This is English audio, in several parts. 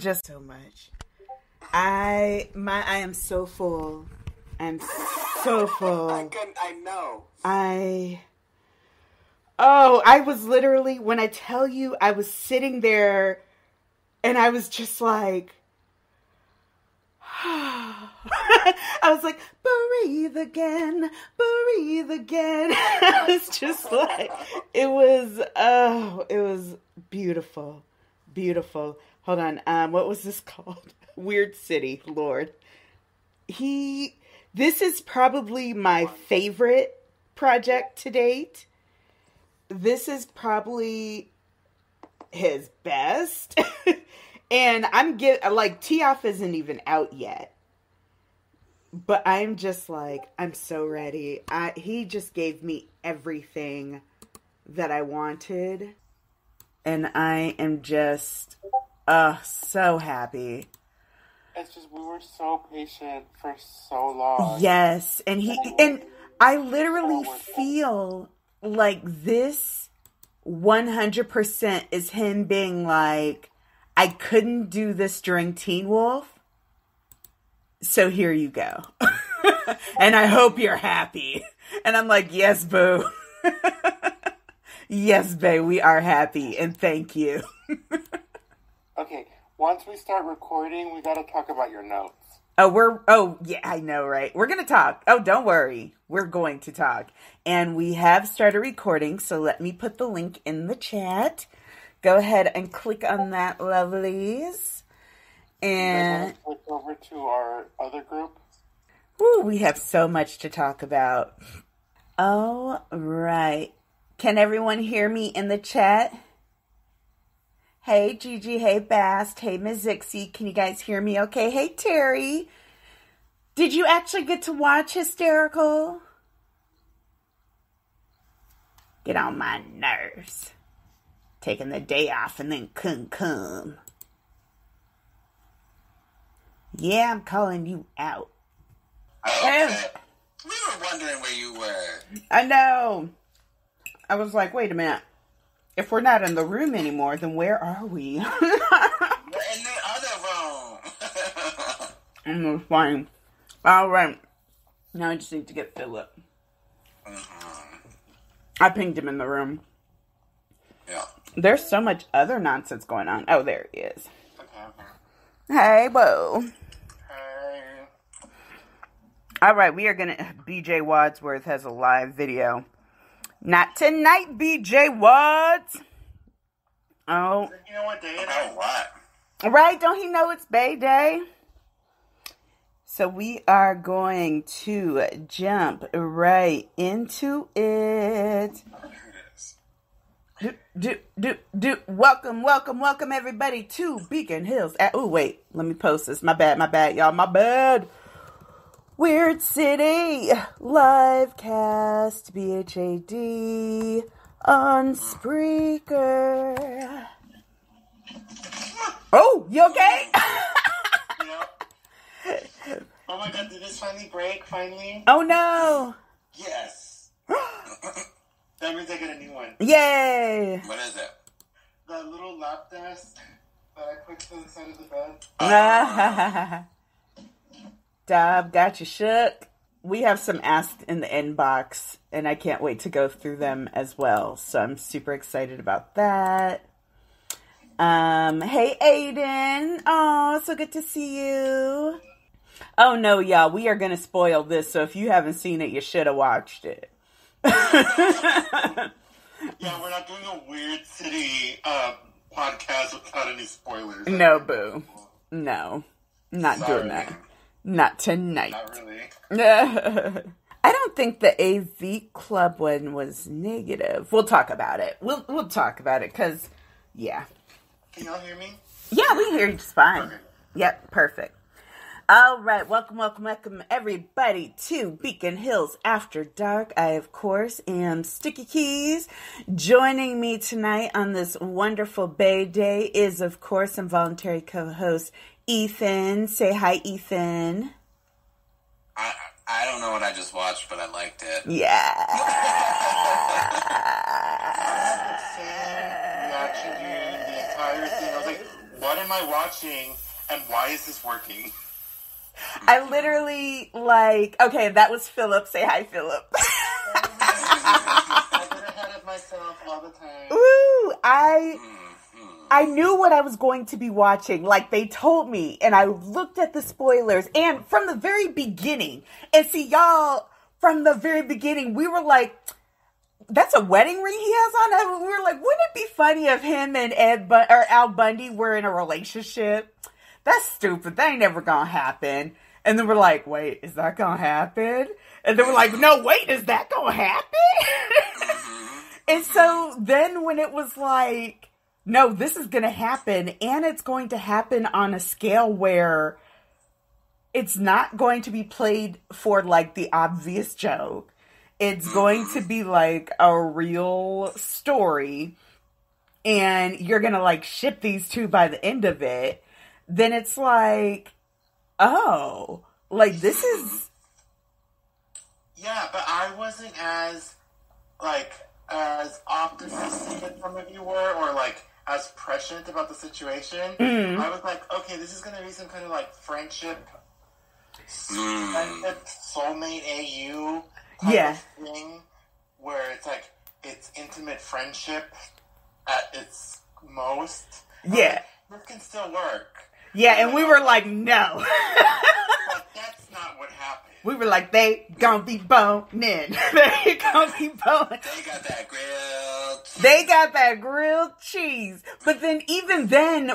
just so much. I am so full. I'm so full. I know. I was literally, when I tell you, I was sitting there and I was just like, I was like, breathe again, breathe again. I was just like, it was beautiful, beautiful. Hold on, what was this called? Weird City, Lord. This is probably my favorite project to date. This is probably his best. And Tee-Off isn't even out yet. But I'm just like, I'm so ready. He just gave me everything that I wanted. And I am just, so happy. It's just, we were so patient for so long. Yes. And I literally feel like this 100% is him being like, I couldn't do this during Teen Wolf, so here you go. And I hope you're happy. And I'm like, yes, boo. Yes, babe, we are happy, and thank you. Okay, once we start recording, we gotta talk about your notes. Yeah, I know, right? We're going to talk. Oh, don't worry. We're going to talk. And we have started recording, so let me put the link in the chat. Go ahead and click on that, lovelies. And click over to our other group. Woo, we have so much to talk about. All right. Can everyone hear me in the chat? Hey, Gigi. Hey, Bast. Hey, Ms. Zixie. Can you guys hear me okay? Hey, Terry. Did you actually get to watch Hysterical? Get on my nerves. Taking the day off and then couldn't come. Yeah, I'm calling you out. Okay. We were wondering where you were. I know. I was like, wait a minute. If we're not in the room anymore, then where are we? We're in the other room. Fine. All right. Now I just need to get Philip. Mm-hmm. I pinged him in the room. Yeah. There's so much other nonsense going on. Oh, there he is. Okay. Hey, whoa. Hey. All right, we are going to... BJ Wadsworth has a live video. Not tonight, BJ Wads. Oh. You know what day it is? Oh, what? Right, don't he know it's Bay Day? So we are going to jump right into it. Welcome everybody to Beacon Hills. Oh, wait, let me post this. My bad, y'all, my bad. Weird City live cast BHAD on Spreaker. Oh, you okay? Yep. Oh my god, did this finally break? Finally? Oh no. Yes. That means I get a new one. Yay. What is it? The little lap desk that I put to the side of the bed. Dab, got you shook. We have some asked in the inbox, and I can't wait to go through them as well. So I'm super excited about that. Hey, Aiden. Oh, so good to see you. Oh, no, y'all. We are going to spoil this. So if you haven't seen it, you should have watched it. Yeah, we're not doing a Weird City podcast without any spoilers. No, boo. No. Not doing that. Not tonight. Not really. I don't think the AV Club one was negative. We'll talk about it. We'll talk about it because, yeah. Can y'all hear me? Yeah, we hear you just fine. Okay. Yep, perfect. All right, welcome everybody to Beacon Hills After Dark. I, of course, am Sticky Keys. Joining me tonight on this wonderful Bay Day is, of course, involuntary co-host Ethan. Say hi, Ethan. I don't know what I just watched, but I liked it. Yeah. The entire thing. I was like, What am I watching, and why is this working? I literally, okay, that was Philip. Say hi, Philip. I get ahead of myself all the time. Ooh, I knew what I was going to be watching. Like, they told me, and I looked at the spoilers, and from the very beginning, and see, y'all, from the very beginning, we were like, that's a wedding ring he has on? We were like, wouldn't it be funny if him and Al Bundy were in a relationship? That's stupid. That ain't never gonna happen. And then we're like, wait, is that gonna happen? And then we're like, no, wait, is that gonna happen? And so then when it was like, no, this is gonna happen, and it's going to happen on a scale where it's not going to be played for, like, the obvious joke. It's going to be, like, a real story, and you're gonna, like, ship these two by the end of it. Then it's like, oh, like, this is... Yeah, but I wasn't as optimistic as some of you were, or, like, as prescient about the situation. I was like, okay, this is going to be some kind of, like, friendship, soulmate AU kind of thing, where it's, like, it's intimate friendship at its most. Yeah. Like, this can still work. Yeah, and we were like, no. But that's not what happened. We were like, they gonna be boning. They gonna be boning. They got that grilled cheese. They got that grilled cheese. But then even then,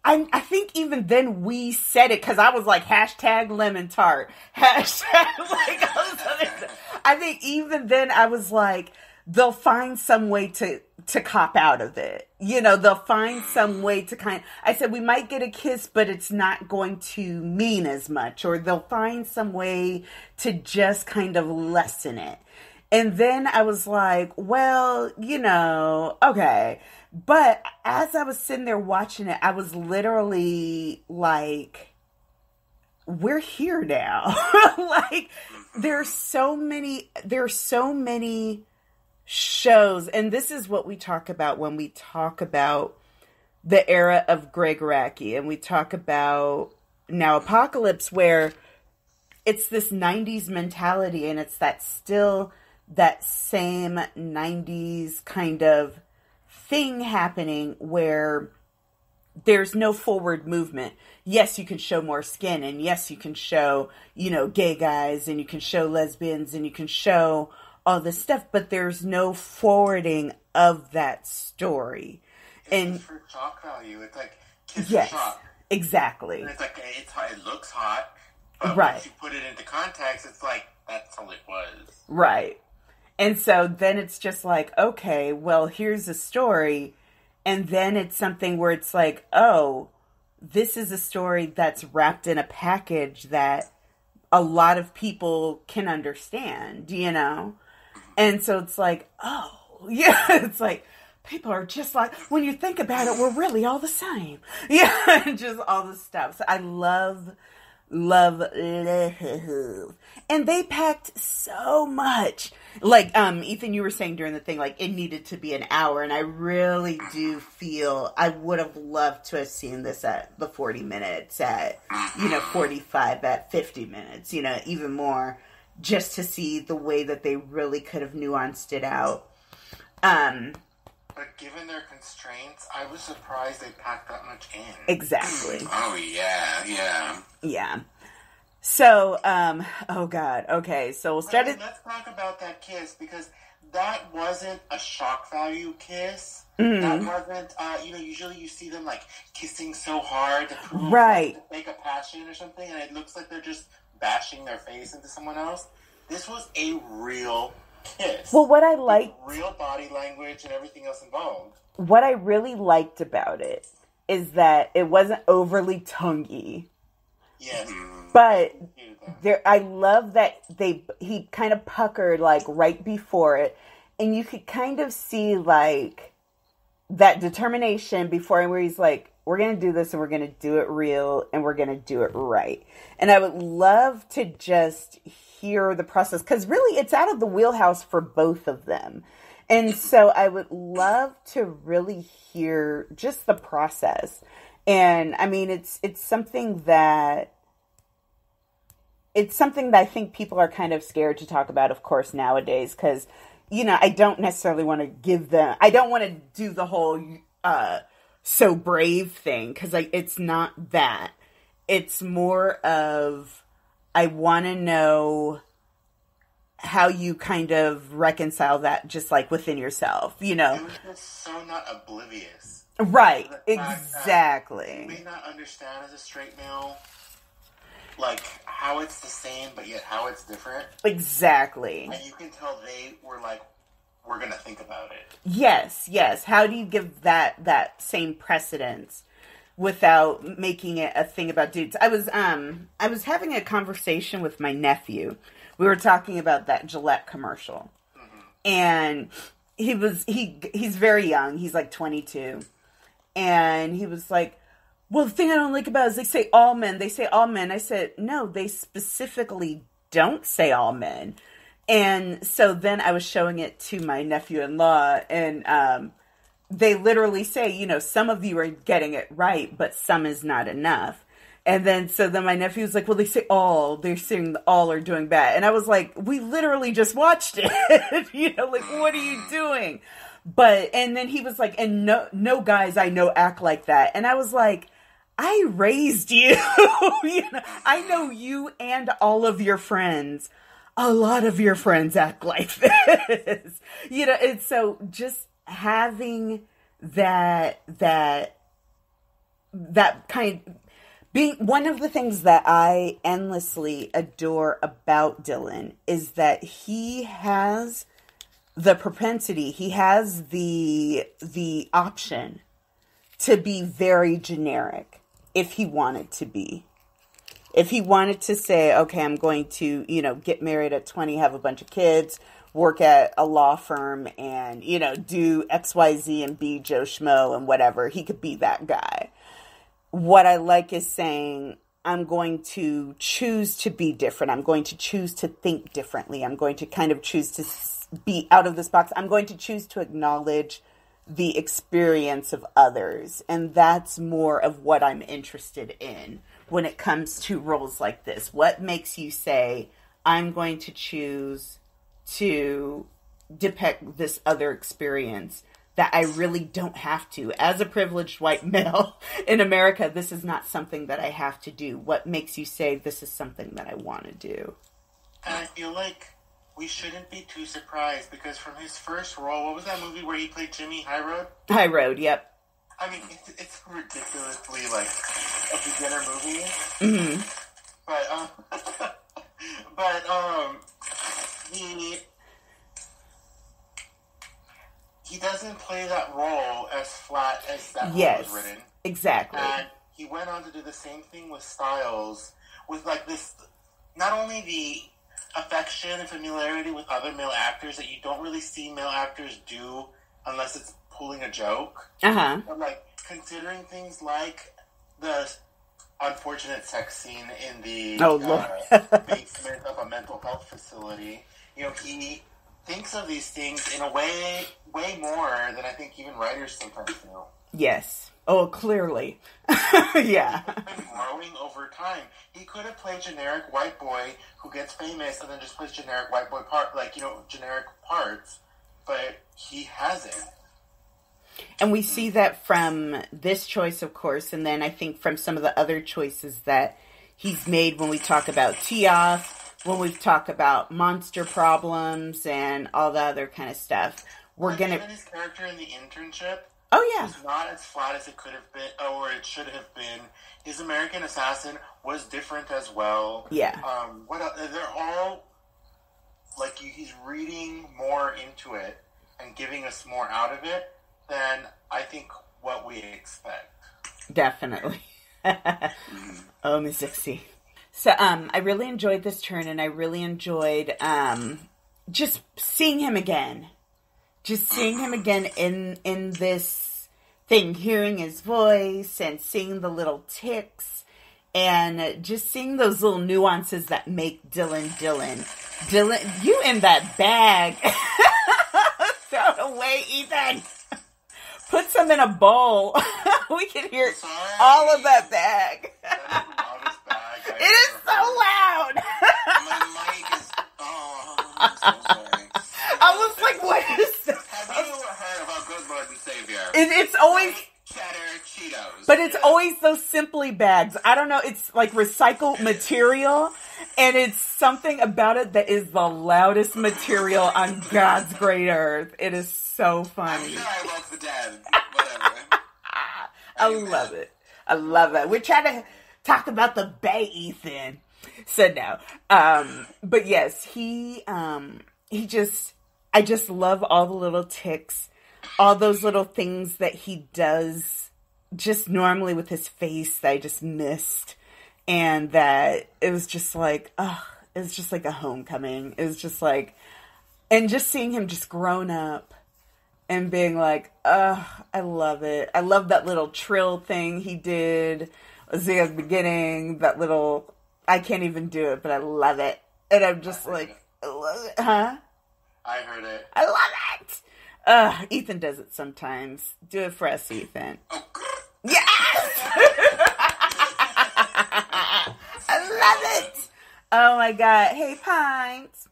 I think even then we said it, because I was like, hashtag lemon tart. Hashtag like all this other stuff. I think even then I was like, they'll find some way to cop out of it. You know, they'll find some way to I said, we might get a kiss, but it's not going to mean as much. Or they'll find some way to just kind of lessen it. And then I was like, well, you know, okay. But as I was sitting there watching it, I was literally like, we're here now. Like, there's so many shows, and this is what we talk about when we talk about the era of Gregg Araki, and we talk about now Apocalypse, where it's this 90s mentality, and it's that same 90s kind of thing happening where there's no forward movement. Yes, you can show more skin, and yes, you can show, you know, gay guys, and you can show lesbians, and you can show all this stuff, but there's no forwarding of that story. It's for shock value. It's like kiss yes, shock. Exactly. And it's like it looks hot, but right. Once you put it into context, it's like that's all it was. Right. And so then it's just like, okay, well, here's a story, and then it's something where it's like, oh, this is a story that's wrapped in a package that a lot of people can understand, you know? And so it's like, oh, yeah, it's like, people are just like, when you think about it, we're really all the same. Yeah, and just all the stuff. So I love. And they packed so much. Like, Ethan, you were saying during the thing, like, it needed to be an hour. And I really do feel I would have loved to have seen this at the 40 minutes, at, 45, at 50 minutes, even more. Just to see the way that they really could have nuanced it out. But given their constraints, I was surprised they packed that much in. Exactly. Oh, yeah. Yeah. So, oh God. Okay, so we'll start it. Let's talk about that kiss, because that wasn't a shock value kiss. Mm-hmm. That wasn't, usually you see them, like, kissing so hard to prove right. to make a passion or something, and it looks like they're just bashing their face into someone else. This was a real kiss. Well, what I liked, real body language and everything else involved. What I really liked about it is that it wasn't overly tonguey. Yes. But I love that he kind of puckered like right before it, and you could kind of see like that determination before, where he's like, we're going to do this, and we're going to do it real, and we're going to do it right. And I would love to just hear the process, because really it's out of the wheelhouse for both of them. And so I would love to really hear just the process. And I mean, it's something that I think people are kind of scared to talk about, of course, nowadays, because, you know, I don't necessarily want to I don't want to do the whole so brave thing, because it's not that. It's more of, I want to know how you kind of reconcile that just like within yourself, you know. It was just so not oblivious. Right, exactly. You may not understand as a straight male, like, how it's the same, but yet how it's different. Exactly. And you can tell they were like, we're going to think about it. Yes. How do you give that same precedence without making it a thing about dudes? I was having a conversation with my nephew. We were talking about that Gillette commercial. Mm-hmm. And he's very young. He's like 22. And he was like, well, the thing I don't like about it is they say all men. They say all men. I said, no, they specifically don't say all men. And so then I was showing it to my nephew-in-law, and they literally say, you know, some of you are getting it right, but some is not enough. And then my nephew was like, well, they say all. They're saying all are doing bad. And I was like, we literally just watched it. You know, like, what are you doing? And then he was like, and no guys I know act like that. And I was like, I raised you. You know, I know you and all of your friends. A lot of your friends act like this. You know, and so just having that kind of being one of the things that I endlessly adore about Dylan is that he has the propensity, he has the option to be very generic if he wanted to be. If he wanted to say, okay, I'm going to, you know, get married at 20, have a bunch of kids, work at a law firm, and, you know, do X, Y, Z, and be Joe Schmo and whatever, he could be that guy. What I like is saying, I'm going to choose to be different. I'm going to choose to think differently. I'm going to kind of choose to be out of this box. I'm going to choose to acknowledge the experience of others. And that's more of what I'm interested in when it comes to roles like this. What makes you say, I'm going to choose to depict this other experience that I really don't have to? As a privileged white male in America, this is not something that I have to do. What makes you say this is something that I want to do? And I feel like we shouldn't be too surprised, because from his first role, what was that movie where he played Jimmy High Road? High Road, yep. I mean, it's ridiculously, like, a beginner movie. Mm-hmm. He doesn't play that role as flat as that role was written. Exactly. And he went on to do the same thing with Styles, with, like, this, not only the affection and familiarity with other male actors that you don't really see male actors do unless it's pulling a joke. Uh-huh. But, like, considering things like the unfortunate sex scene in the basement of a mental health facility, you know, he thinks of these things in a way more than I think even writers sometimes do. Yes. Oh, clearly. Yeah. He's been growing over time. He could have played generic white boy who gets famous and then just plays generic white boy generic parts, but he hasn't. And we see that from this choice, of course, and then I think from some of the other choices that he's made when we talk about Tioff, when we talk about monster problems and all the other kind of stuff. Even his character in The Internship. Oh, yeah. Was not as flat as it could have been, or it should have been. His American Assassin was different as well. Yeah. What else? They're all, like, he's reading more into it and giving us more out of it than I think what we expect. Definitely. Oh, Miss Dixie. So, I really enjoyed this turn, and I really enjoyed, just seeing him again. Just seeing him again in this thing, hearing his voice and seeing the little ticks and just seeing those little nuances that make Dylan. Dylan, you in that bag. Throw it away, Ethan. Put some in a bowl. We can hear all of that bag. That is the loudest bag It is so loud. My mic is... Oh, I'm so sorry. I was like, what is that? Have you heard of our good Lord and Savior? It's always... Cheddar Cheetos. But it's always those Simply bags. I don't know. It's like recycled material. And it's something about it that is the loudest material on God's great earth. It is so funny. I'm sure I love the dead. Whatever. I love it. I love it. We're trying to talk about the Bay, Ethan. So no. But yes, I just love all the little ticks, all those little things that he does just normally with his face that I just missed. And that it was just like, it was just like a homecoming. It was just like, and just seeing him just grown up and being like, I love it. I love that little trill thing he did at the beginning, that little, I can't even do it, but I love it. And I'm just like, I love it, huh? I heard it. I love it. Ethan does it sometimes. Do it for us, Ethan. Oh, Yes! I love it. Oh my God. Hey, Pints.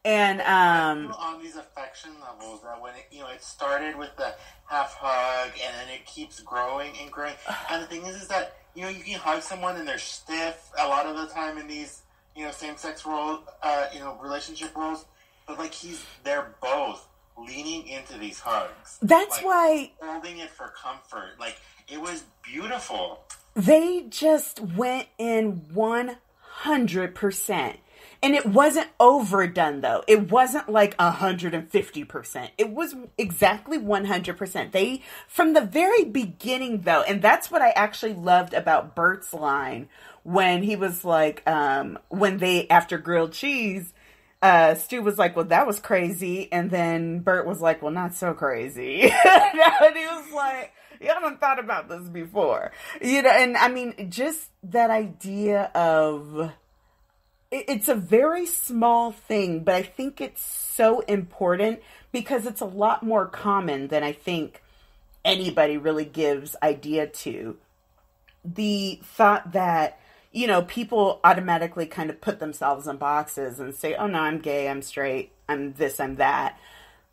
And on these affection levels, that when it started with the half hug, and then it keeps growing and growing. And the thing is that you can hug someone and they're stiff a lot of the time in these same-sex role relationship roles, but like they're both leaning into these hugs. That's why holding it for comfort. Like, it was beautiful. They just went in 100%. And it wasn't overdone, though. It wasn't like 150%. It was exactly 100%. They, from the very beginning, though, and that's what I actually loved about Bert's line when he was like, when they, after grilled cheese, Stu was like, well, that was crazy. And then Bert was like, well, not so crazy. And he was like, you haven't thought about this before. And I mean, just that idea of, it's a very small thing, but I think it's so important because it's a lot more common than I think anybody really gives idea to. The thought that, people automatically kind of put themselves in boxes and say, oh no, I'm gay, I'm straight, I'm this, I'm that.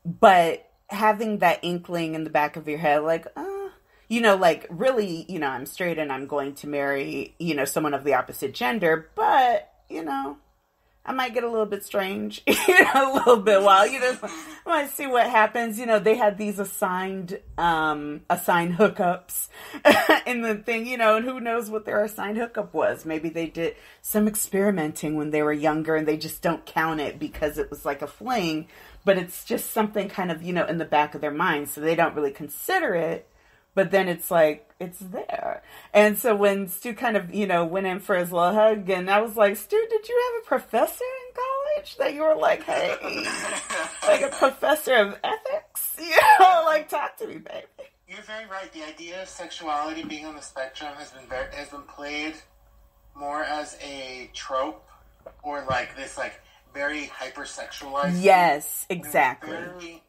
But having that inkling in the back of your head, like, really, I'm straight and I'm going to marry, someone of the opposite gender, but, I might get a little bit strange, a little bit wild, I might see what happens. They had these assigned hookups in the thing, and who knows what their assigned hookup was. Maybe they did some experimenting when they were younger and they just don't count it because it was like a fling, but it's just something kind of, in the back of their mind. So they don't really consider it. But then it's like, it's there. And so when Stu kind of, went in for his little hug, and I was like, Stu, did you have a professor in college that you were like, hey, like a professor of ethics? Like, talk to me, baby. You're very right. The idea of sexuality being on the spectrum has been played more as a trope, or like this, like, very hypersexualized. Yes, exactly. It's very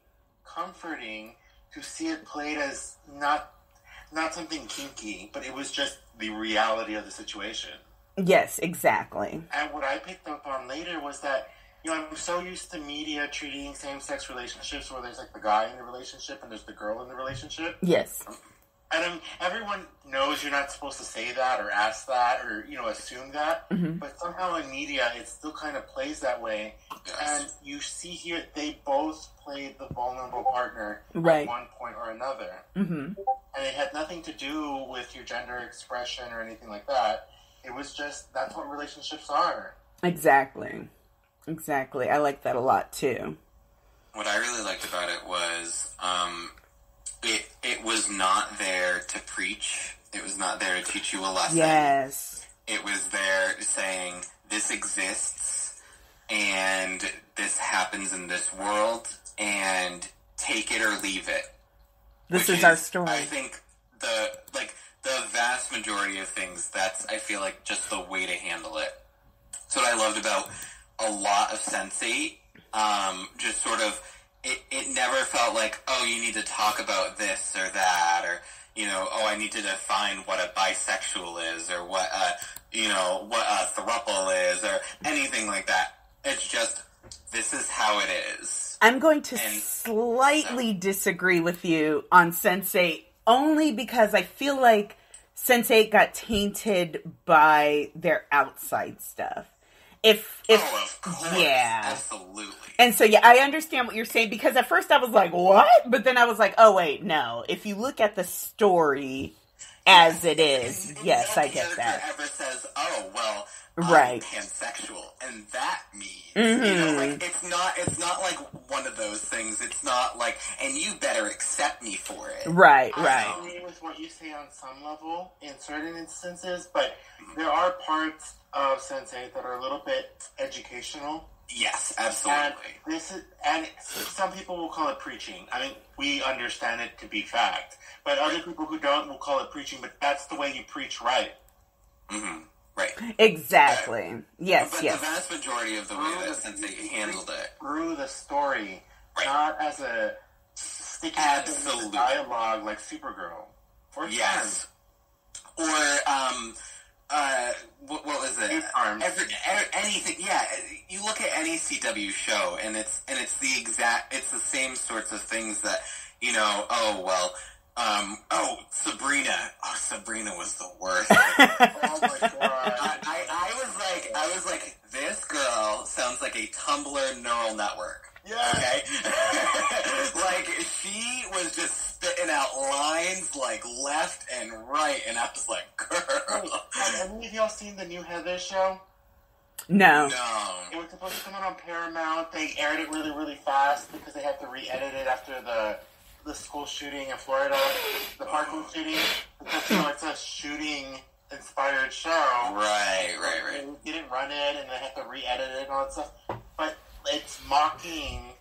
comforting to see it played as not something kinky, but it was just the reality of the situation. Yes, exactly. And what I picked up on later was that, I'm so used to media treating same-sex relationships where there's like the guy in the relationship and there's the girl in the relationship. Yes. And everyone knows you're not supposed to say that or ask that or, assume that. Mm-hmm. But somehow in media, it still kind of plays that way. And you see here, they both played the vulnerable partner right. at one point or another. Mm-hmm. And it had nothing to do with your gender expression or anything like that. It was just, that's what relationships are. Exactly. I like that a lot, too. What I really liked about it was... It was not there to preach. It was not there to teach you a lesson. Yes. It was there saying, this exists, and this happens in this world, and take it or leave it. This is our story. I think the vast majority of things, that's, I feel like, just the way to handle it. So what I loved about a lot of Sense8, just sort of, it never felt like, oh, you need to talk about this or that. I need to define what a bisexual is, or what a throuple is, or anything like that. It's just, this is how it is. I'm going to slightly disagree with you on Sense8, only because I feel like Sense8 got tainted by their outside stuff. Of course. Yeah. Absolutely. And so, I understand what you're saying, because at first I was like, what? But then I was like, oh, wait, no. If you look at the story as it is, yes, I get that. Ever says, oh, well, right. I'm pansexual, and that means, it's not like one of those things. It's not like, and you better accept me for it. Right. I agree with what you say on some level in certain instances, but there are parts of Sense8 that are a little bit educational. Yes, absolutely. And some people will call it preaching. I mean, we understand it to be fact, but other people who don't will call it preaching. But that's the way you preach, right? Mm-hmm. Right. Exactly. Yes. But the vast majority of the way that Sense8 handled it through the story, not as a sticky dialogue like Supergirl. Or yes. Or what was it? Anything. Yeah, you look at any CW show, and it's the same sorts of things that Sabrina. Oh, Sabrina was the worst. Oh my god. I was like, this girl sounds like a Tumblr neural network. Yeah. Okay? Like, she was just spitting out lines, like, left and right, and I was like, girl. Have any of y'all seen the new Heather show? No. It was supposed to come out on Paramount. They aired it really, really fast because they had to re-edit it after the school shooting in Florida, the parkland shooting. Because, it's a shooting-inspired show. Right. They didn't run it, and they had to re-edit it and all that stuff. But it's mocking,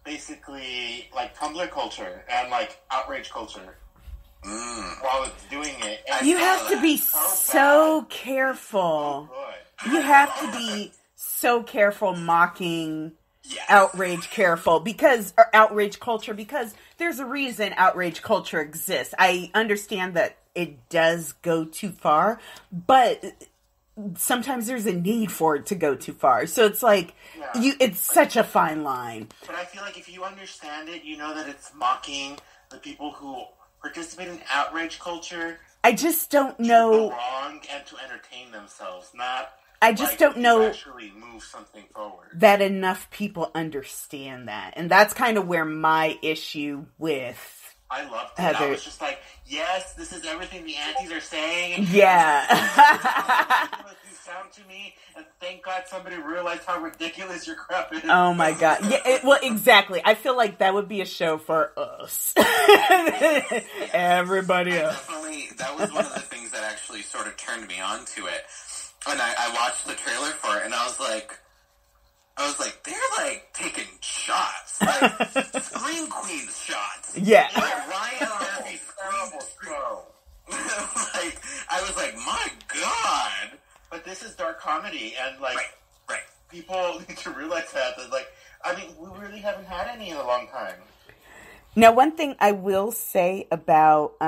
basically, like, Tumblr culture and, like, outrage culture while it's doing it. And you have to be so careful. You have to be so careful mocking outrage culture, because there's a reason outrage culture exists. I understand that it does go too far, but sometimes there's a need for it to go too far. So it's like, it's such a fine line. But I feel like if you understand it, you know that it's mocking the people who participate in outrage culture. I just don't know. To belong and to entertain themselves, not. I just don't know actually move something forward. That enough people understand that. And that's kind of where my issue with I loved it. I was just like, yes, this is everything the aunties are saying. Yeah. You sound to me, and thank God somebody realized how ridiculous your crap is. Oh my God. Yeah, well, exactly. I feel like that would be a show for us. Everybody else. That was one of the things that actually sort of turned me on to it. And I watched the trailer for it, and I was like, they're like taking shots, like Scream Queen shots. Yeah. Ryan Murphy Scream. Like, I was like, my God. But this is dark comedy, and like, right. People need to realize that. Like, I mean, we really haven't had any in a long time. Now, one thing I will say about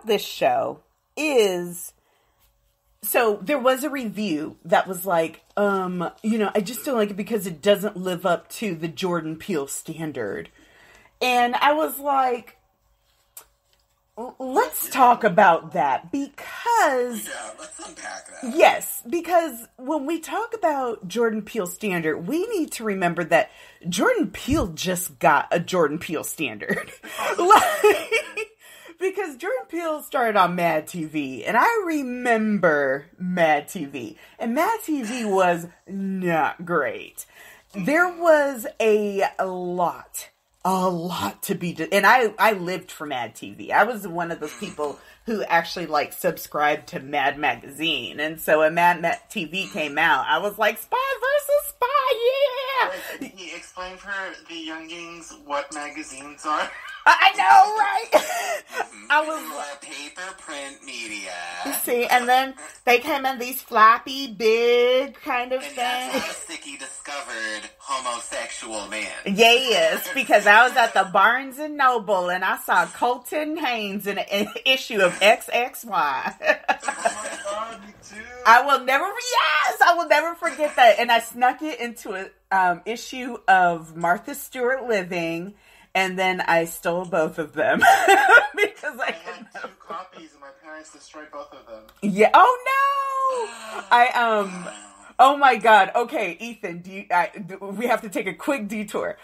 this show is. So there was a review that was like, I just don't like it because it doesn't live up to the Jordan Peele standard. And I was like, let's talk about that because... Yeah, let's unpack that. Yes, because when we talk about Jordan Peele standard, we need to remember that Jordan Peele just got a Jordan Peele standard. Because Jordan Peele started on Mad TV, and I remember Mad TV, and Mad TV was not great. There was a lot to be done, and I lived for Mad TV. I was one of those people who actually subscribed to Mad Magazine, and so when Mad TV came out, I was like, Spy versus Spy, Can you explain for the youngings what magazines are? I know, right? I was paper print media. See, and then they came in these floppy, big kind of things. That's how Sticky discovered homosexual man. Yes, because I was at the Barnes and Noble and I saw Colton Haynes in an issue of XXY. Oh my God, me too. I will never forget that. And I snuck it into an issue of Martha Stewart Living. And then I stole both of them because I had 2 copies, and my parents destroyed both of them. Yeah. Oh no! Oh my God. Okay, Ethan. We have to take a quick detour.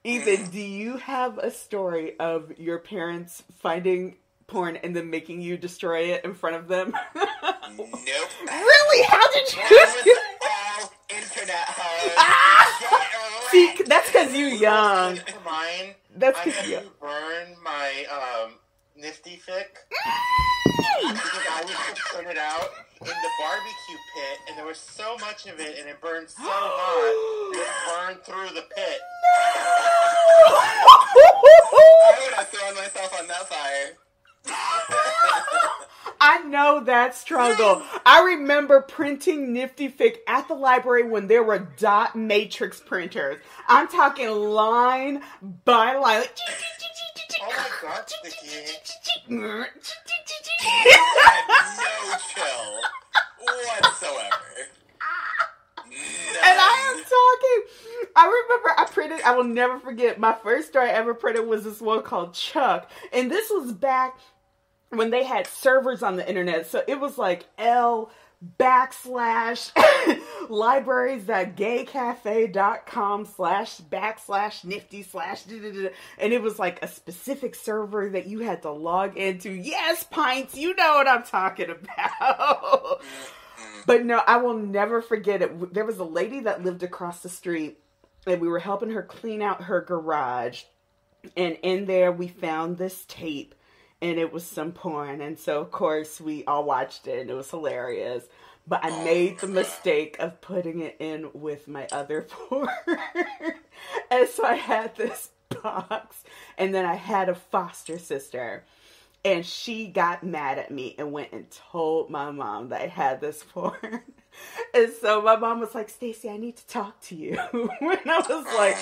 Ethan, do you have a story of your parents finding porn and then making you destroy it in front of them? Nope. Really? How did you? All internet hoes. See, that's because you're young. Mine. That's I because had to burn my nifty fic because I was to print it out in the barbecue pit, and there was so much of it, and it burned so hot, it burned through the pit. I would have thrown myself on that fire. I know that struggle. I remember printing Nifty Fic at the library when there were dot matrix printers. I'm talking line by line. Oh my God, Sticky. You had no chill whatsoever. And I am talking, I remember I will never forget, my first story I ever printed was this one called Chuck. And this was back when they had servers on the internet. So it was like libraries.gaycafe.com/nifty/ and it was like a specific server that you had to log into. Yes, Pints, you know what I'm talking about. But no, I will never forget it. There was a lady that lived across the street and we were helping her clean out her garage. And in there we found this tape and it was some porn. And so of course we all watched it and it was hilarious. But I made the mistake of putting it in with my other porn. And so I had this box and then I had a foster sister. And she got mad at me and went and told my mom that I had this porn. And so my mom was like, Stacey, I need to talk to you. And I was like,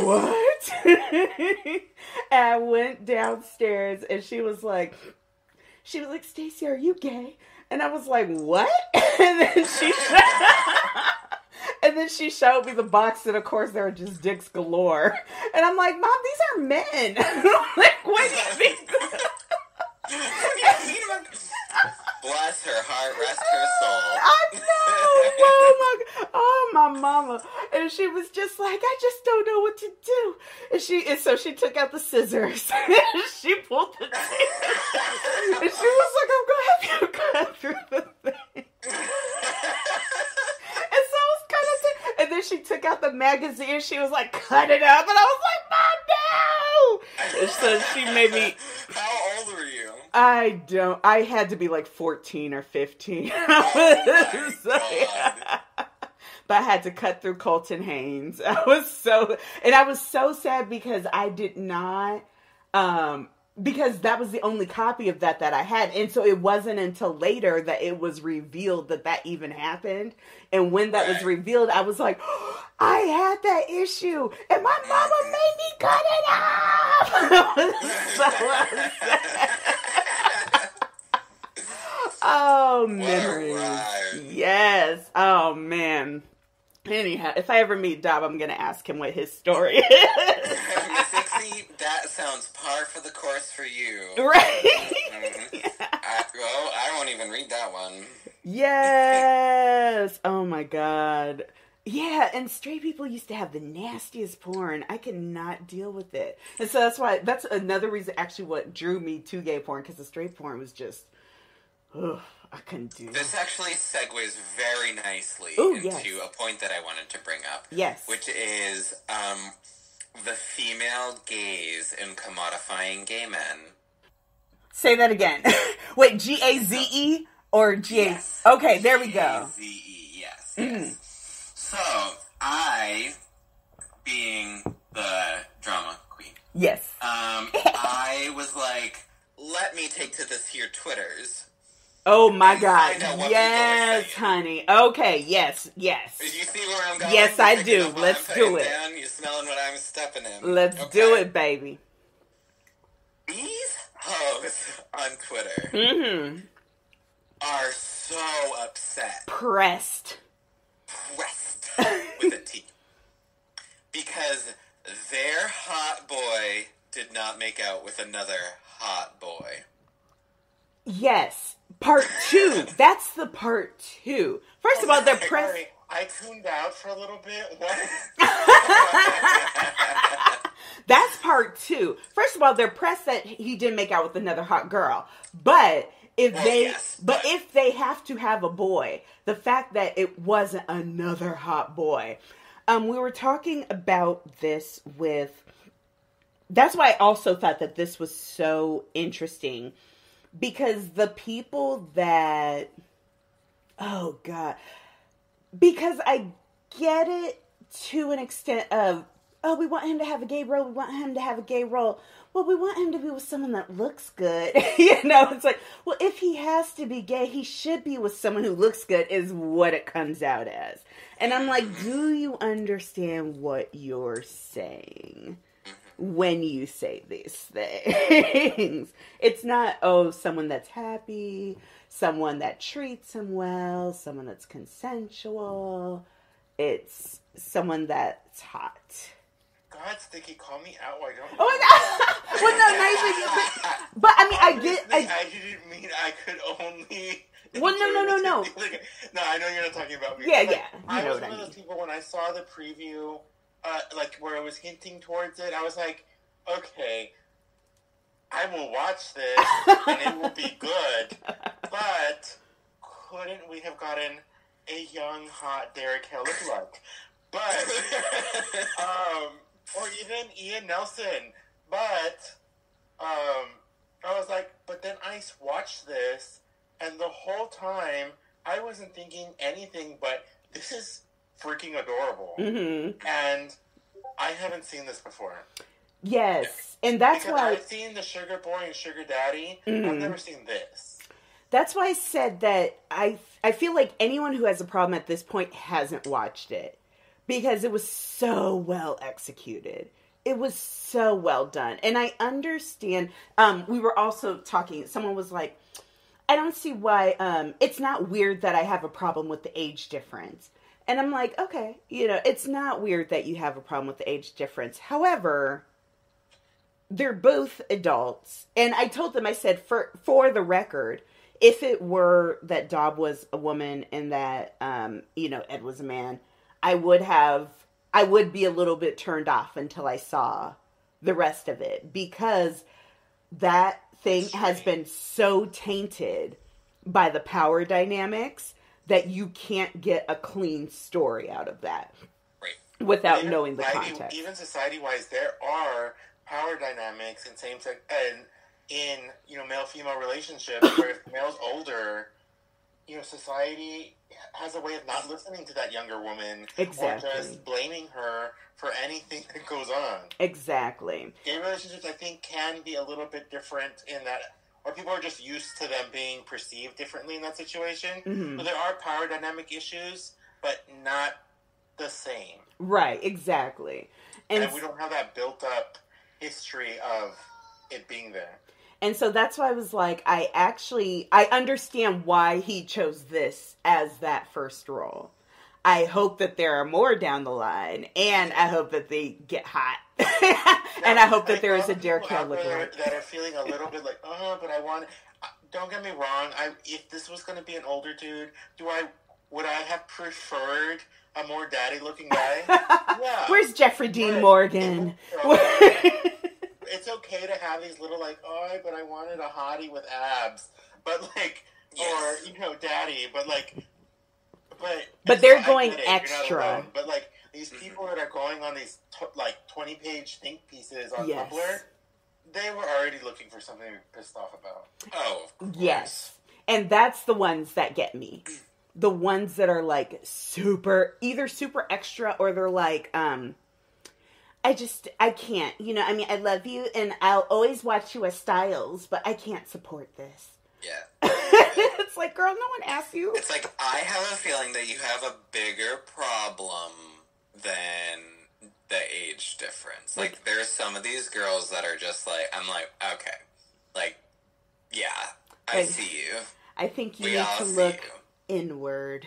what? And I went downstairs and she was like, Stacey, are you gay? And I was like, what? And then she showed me the box, and of course there were just dicks galore. And I'm like, Mom, these are men. Like, what do you think? Bless her heart, rest her soul. I know. Oh my mama. And she was just like, I just don't know what to do. And so she took out the scissors. And she pulled the tape. And she was like, I'm gonna have you cut through the thing. And so I was kind of, and then she took out the magazine. She was like, cut it up. And I was like, Mom, no. And so she made me. How old were you? I had to be like 14 or 15. But I had to cut through Colton Haynes. I was so sad because I did not, because that was the only copy of that I had. And so it wasn't until later that it was revealed that even happened. And when that was revealed, I was like, oh, I had that issue. And my mama made me cut it off. I was so upset. Oh, memories. Yes. Oh, man. Anyhow, if I ever meet Dob, I'm going to ask him what his story is. Miss Dixie, that sounds par for the course for you. Right? Mm-hmm. Yeah. I won't even read that one. Yes. Oh, my God. Yeah, and straight people used to have the nastiest porn. I could not deal with it. And so that's another reason, actually, what drew me to gay porn, because the straight porn was just, ugh, I couldn't do it. This actually segues very nicely into a point that I wanted to bring up. Yes. Which is the female gaze in commodifying gay men. Say that again. Wait, Gaze or G? Yes. Okay, there we go. Gaze, yes. So, I being the drama queen. Yes. I was like, let me take to this here Twitters. Oh my God. Yes, honey. Okay, yes. Do you see where I'm going? Yes, I do. Let's do it. Down? You're smelling what I'm stepping in. Let's do it, baby. These hoes on Twitter are so upset. Pressed with a T. Because their hot boy did not make out with another hot boy. Yes. Part 2. That's the part 2. First of all, they're pressed. Sorry, I tuned out for a little bit. What? That's part 2. First of all, they're pressed that he didn't make out with another hot girl. But if if they have to have a boy, the fact that it wasn't another hot boy. We were talking about this with... That's why I also thought that this was so interesting. Because the people that... Oh, God. Because I get it to an extent of... Oh, we want him to have a gay role. We want him to have a gay role. Well, we want him to be with someone that looks good. It's like, well, if he has to be gay, he should be with someone who looks good is what it comes out as. And I'm like, do you understand what you're saying when you say these things? It's not, someone that's happy, someone that treats him well, someone that's consensual. It's someone that's hot. God, Sticky, call me out. I don't know. Oh my God! Well, no, not even. But I mean, I didn't mean I could only. Well, no. No, I know you're not talking about me. Yeah. I was one of those people when I saw the preview, where it was hinting towards it. I was like, okay, I will watch this and it will be good. But couldn't we have gotten a young, hot Derek Hill lookalike? But or even Ian Nelson. But I was like, but then I watched this, and the whole time I wasn't thinking anything but this is freaking adorable. Mm-hmm. And I haven't seen this before. Yes, and that's because why I've seen the Sugar Boy and Sugar Daddy. Mm-hmm. I've never seen this. That's why I said that I feel like anyone who has a problem at this point hasn't watched it. Because it was so well executed. It was so well done. And I understand, we were also talking, someone was like, I don't see why, it's not weird that I have a problem with the age difference. And I'm like, okay, it's not weird that you have a problem with the age difference. However, they're both adults. And I told them, I said, for the record, if it were that Dob was a woman and that, Ed was a man, I would be a little bit turned off until I saw the rest of it, because that thing has been so tainted by the power dynamics that you can't get a clean story out of that without knowing the context. Even society-wise, there are power dynamics in same-sex and in male-female relationships where if the male's older, society has a way of not listening to that younger woman. Exactly. Or just blaming her for anything that goes on. Exactly. Gay relationships, I think, can be a little bit different in that, or people are just used to them being perceived differently in that situation. Mm-hmm. So there are power dynamic issues, but not the same. Right, exactly. And we don't have that built-up history of it being there. And so that's why I was like, I understand why he chose this as that first role. I hope that there are more down the line, and I hope that they get hot. And I hope that there is a Derek Hill lookalike. That are feeling a little bit like, but I want... Don't get me wrong, if this was going to be an older dude, would I have preferred a more daddy-looking guy? Yeah. Where's Jeffrey Dean Morgan? It's okay to have these little but I wanted a hottie with abs, but yes. Or daddy, but they're going extra. But these people that are going on these 20-page think pieces on Tumblr, they were already looking for something to be pissed off about. Oh, of course. Yes, and that's the ones that get me. The ones that are either super extra or they're I can't. You know, I mean, I love you, and I'll always watch you as Styles, but I can't support this. Yeah. It's like, girl, no one asked you. It's like, I have a feeling that you have a bigger problem than the age difference. Like, there's some of these girls that are just like, I'm like, okay. Like, yeah, I see you. I think you need to look inward.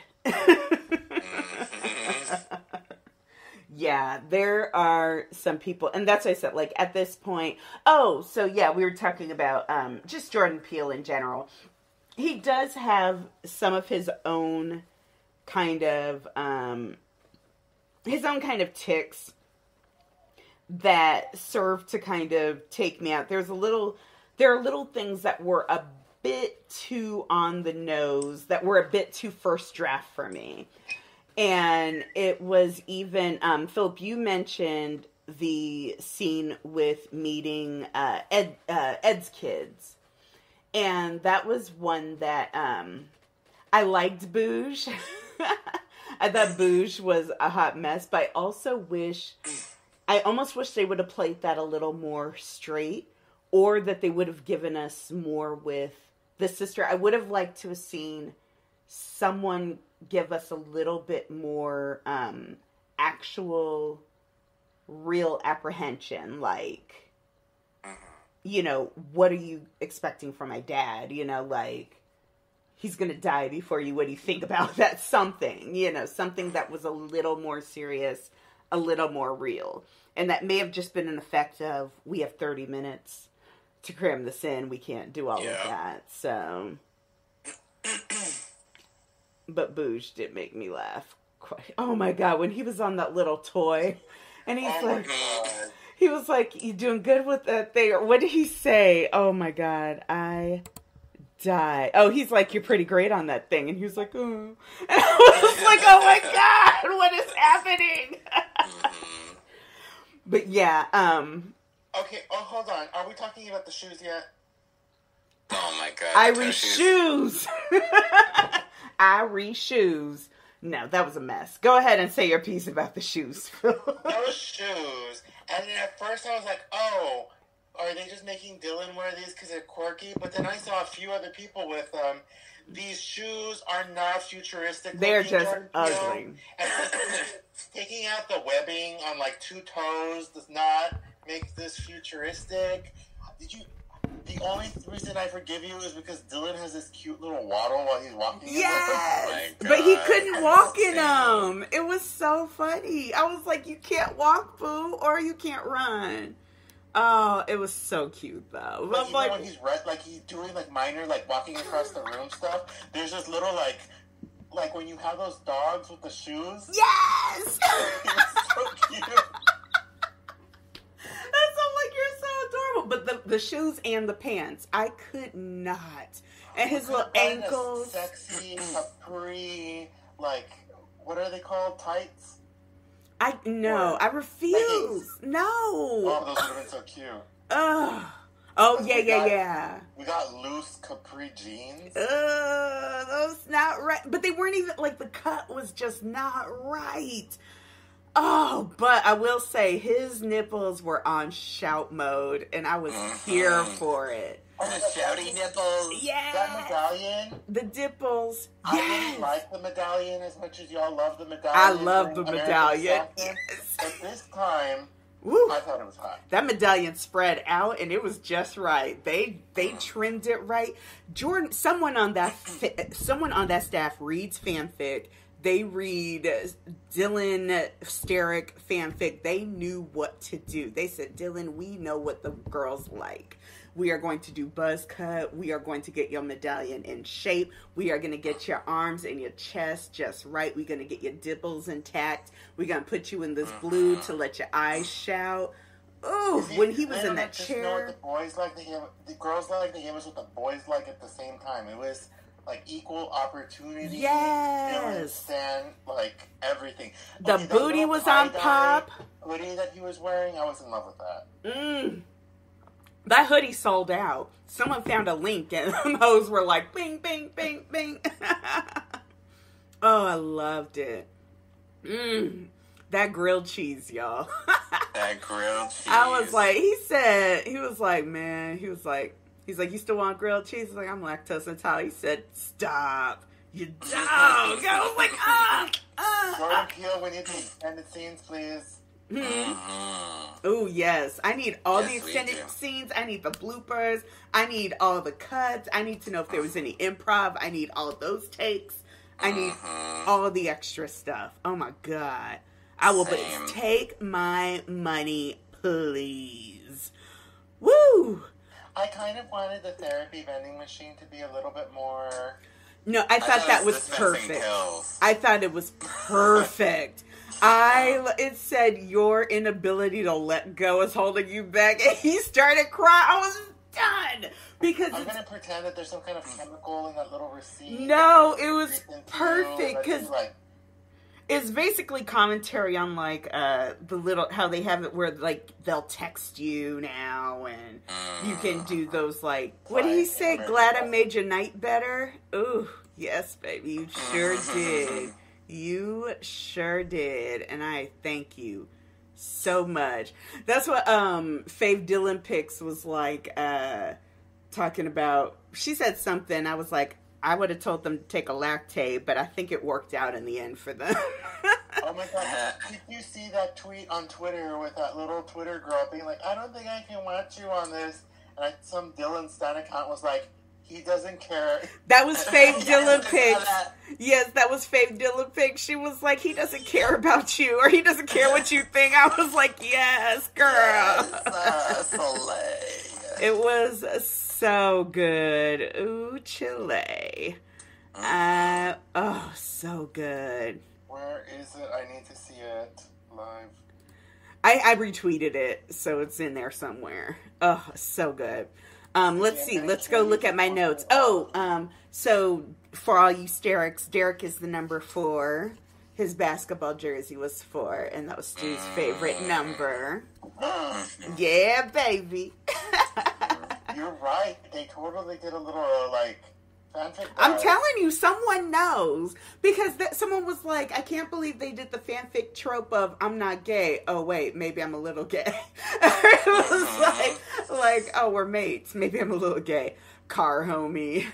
Yeah, there are some people, and that's what I said, like, at this point, we were talking about just Jordan Peele in general. He does have some of his own kind of tics that serve to kind of take me out. There are little things that were a bit too on the nose, that were a bit too first draft for me. And it was even, Philip, you mentioned the scene with meeting Ed's kids. And that was one that I liked Bouge. I thought Bouge was a hot mess, but I almost wish they would have played that a little more straight, or that they would have given us more with the sister. I would have liked to have seen someone give us a little bit more actual real apprehension, like, you know, what are you expecting from my dad? You know, like, he's gonna die before you. What do you think about that? Something, you know, something that was a little more serious, a little more real. And that may have just been an effect of, we have 30 minutes to cram this in. We can't do all of that. So, but Bouge did make me laugh quite. Oh my God, when he was on that little toy, and he's like, he was like, "You doing good with that thing?" Or what did he say? Oh my God, I die. Oh, he's like, "You're pretty great on that thing," and he was like, "Oh," and I was like, "Oh my God, what is happening?" But yeah, Okay, hold on. Are we talking about the shoes yet? Oh my God. Irish shoes. Irish shoes. No, that was a mess. Go ahead and say your piece about the shoes. Those shoes. And then at first I was like, oh, are they just making Dylan wear these because they're quirky? But then I saw a few other people with them. These shoes are not futuristic. They're just ugly. And taking out the webbing on like two toes does not make this futuristic. The only reason I forgive you is because Dylan has this cute little waddle while he's walking. Yes, but he couldn't walk in them. It was so funny. I was like, you can't walk, boo, or you can't run. Oh, it was so cute though. But even when he's he's doing like minor, like walking across the room stuff, there's this little like when you have those dogs with the shoes. Yes! It's so cute. You're so adorable. But the shoes and the pants, I could not. And his little ankles. Sexy capri, like, what are they called? Tights? I refuse. No. Oh, those would have been so cute. Ugh. Oh, yeah. We got loose capri jeans. Those not right. But they weren't even, like, the cut was just not right. Oh, but I will say his nipples were on shout mode, and I was here for it. Oh, the shouty nipples. Yeah. That medallion. The dipples. I Yes. didn't like the medallion as much as y'all love the medallion. I love the medallion. Yes. But this time, woo, I thought it was hot. that medallion spread out, and it was just right. They trimmed it right. Jordan, someone on that staff reads fanfic. They read Dylan Sterek fanfic. They knew what to do. They said, Dylan, we know what the girls like. We are going to do buzz cut. We are going to get your medallion in shape. We are going to get your arms and your chest just right. We're going to get your dimples intact. We're going to put you in this blue to let your eyes shout. Ooh, when he was in that chair. Know what the boys like to hear, the girls like to hear was what the boys like at the same time. It was like equal opportunity. Yes. You understand, like, everything. The booty was on pop. Hoodie that he was wearing, I was in love with that. That hoodie sold out. Someone found a link and them hoes were like, bing, bing, bing, bing. Oh, I loved it. That grilled cheese, y'all. That grilled cheese. I was like, he was like, you still want grilled cheese? He's like, I'm lactose intolerant. He said, stop. You dog. I was like, Jordan Peele, we need the extended scenes, please. Oh, yes. I need all the extended scenes. I need the bloopers. I need all the cuts. I need to know if there was any improv. I need all those takes. I need all the extra stuff. Oh, my God. I will take my money, please. Woo! I kind of wanted the therapy vending machine to be a little bit more... No, I thought that was perfect. I thought it was perfect. It said your inability to let go is holding you back, and he started crying. I was done because I'm gonna pretend that there's some kind of chemical in that little receipt. No, it was perfect because it's basically commentary on like the little how they have it where like they'll text you now and you can do those like what did he say? Glad I made your night better. Ooh, yes, baby, you sure did. You sure did, and I thank you so much. That's what Fave Dylan Picks was like talking about. She said something. I was like, I would have told them to take a lactate, but I think it worked out in the end for them. Oh my God! Did you see that tweet on Twitter with that little Twitter girl being like, "I don't think I can watch you on this," and some Dylan Stan account was like, "He doesn't care." That was Fave Dylan Picks. Yes, that was Fave Dylan Picks. She was like, "He doesn't care about you, or he doesn't care what you think." I was like, "Yes, girl." Yes, it was so good. Ooh, Chile. Oh, so good. Where is it? I need to see it live. I retweeted it, so it's in there somewhere. Oh, so good. Let's see. Let's go look at my notes. Oh, so for all you Stereks, Derek is the number 4. His basketball jersey was 4, and that was Stu's favorite number. Yeah, baby. You're right. They totally did a little, like, fanfic. I'm telling you, someone knows. Because someone was like, I can't believe they did the fanfic trope of, I'm not gay. Oh, wait, maybe I'm a little gay. It was like, oh, we're mates. Maybe I'm a little gay. Car homie.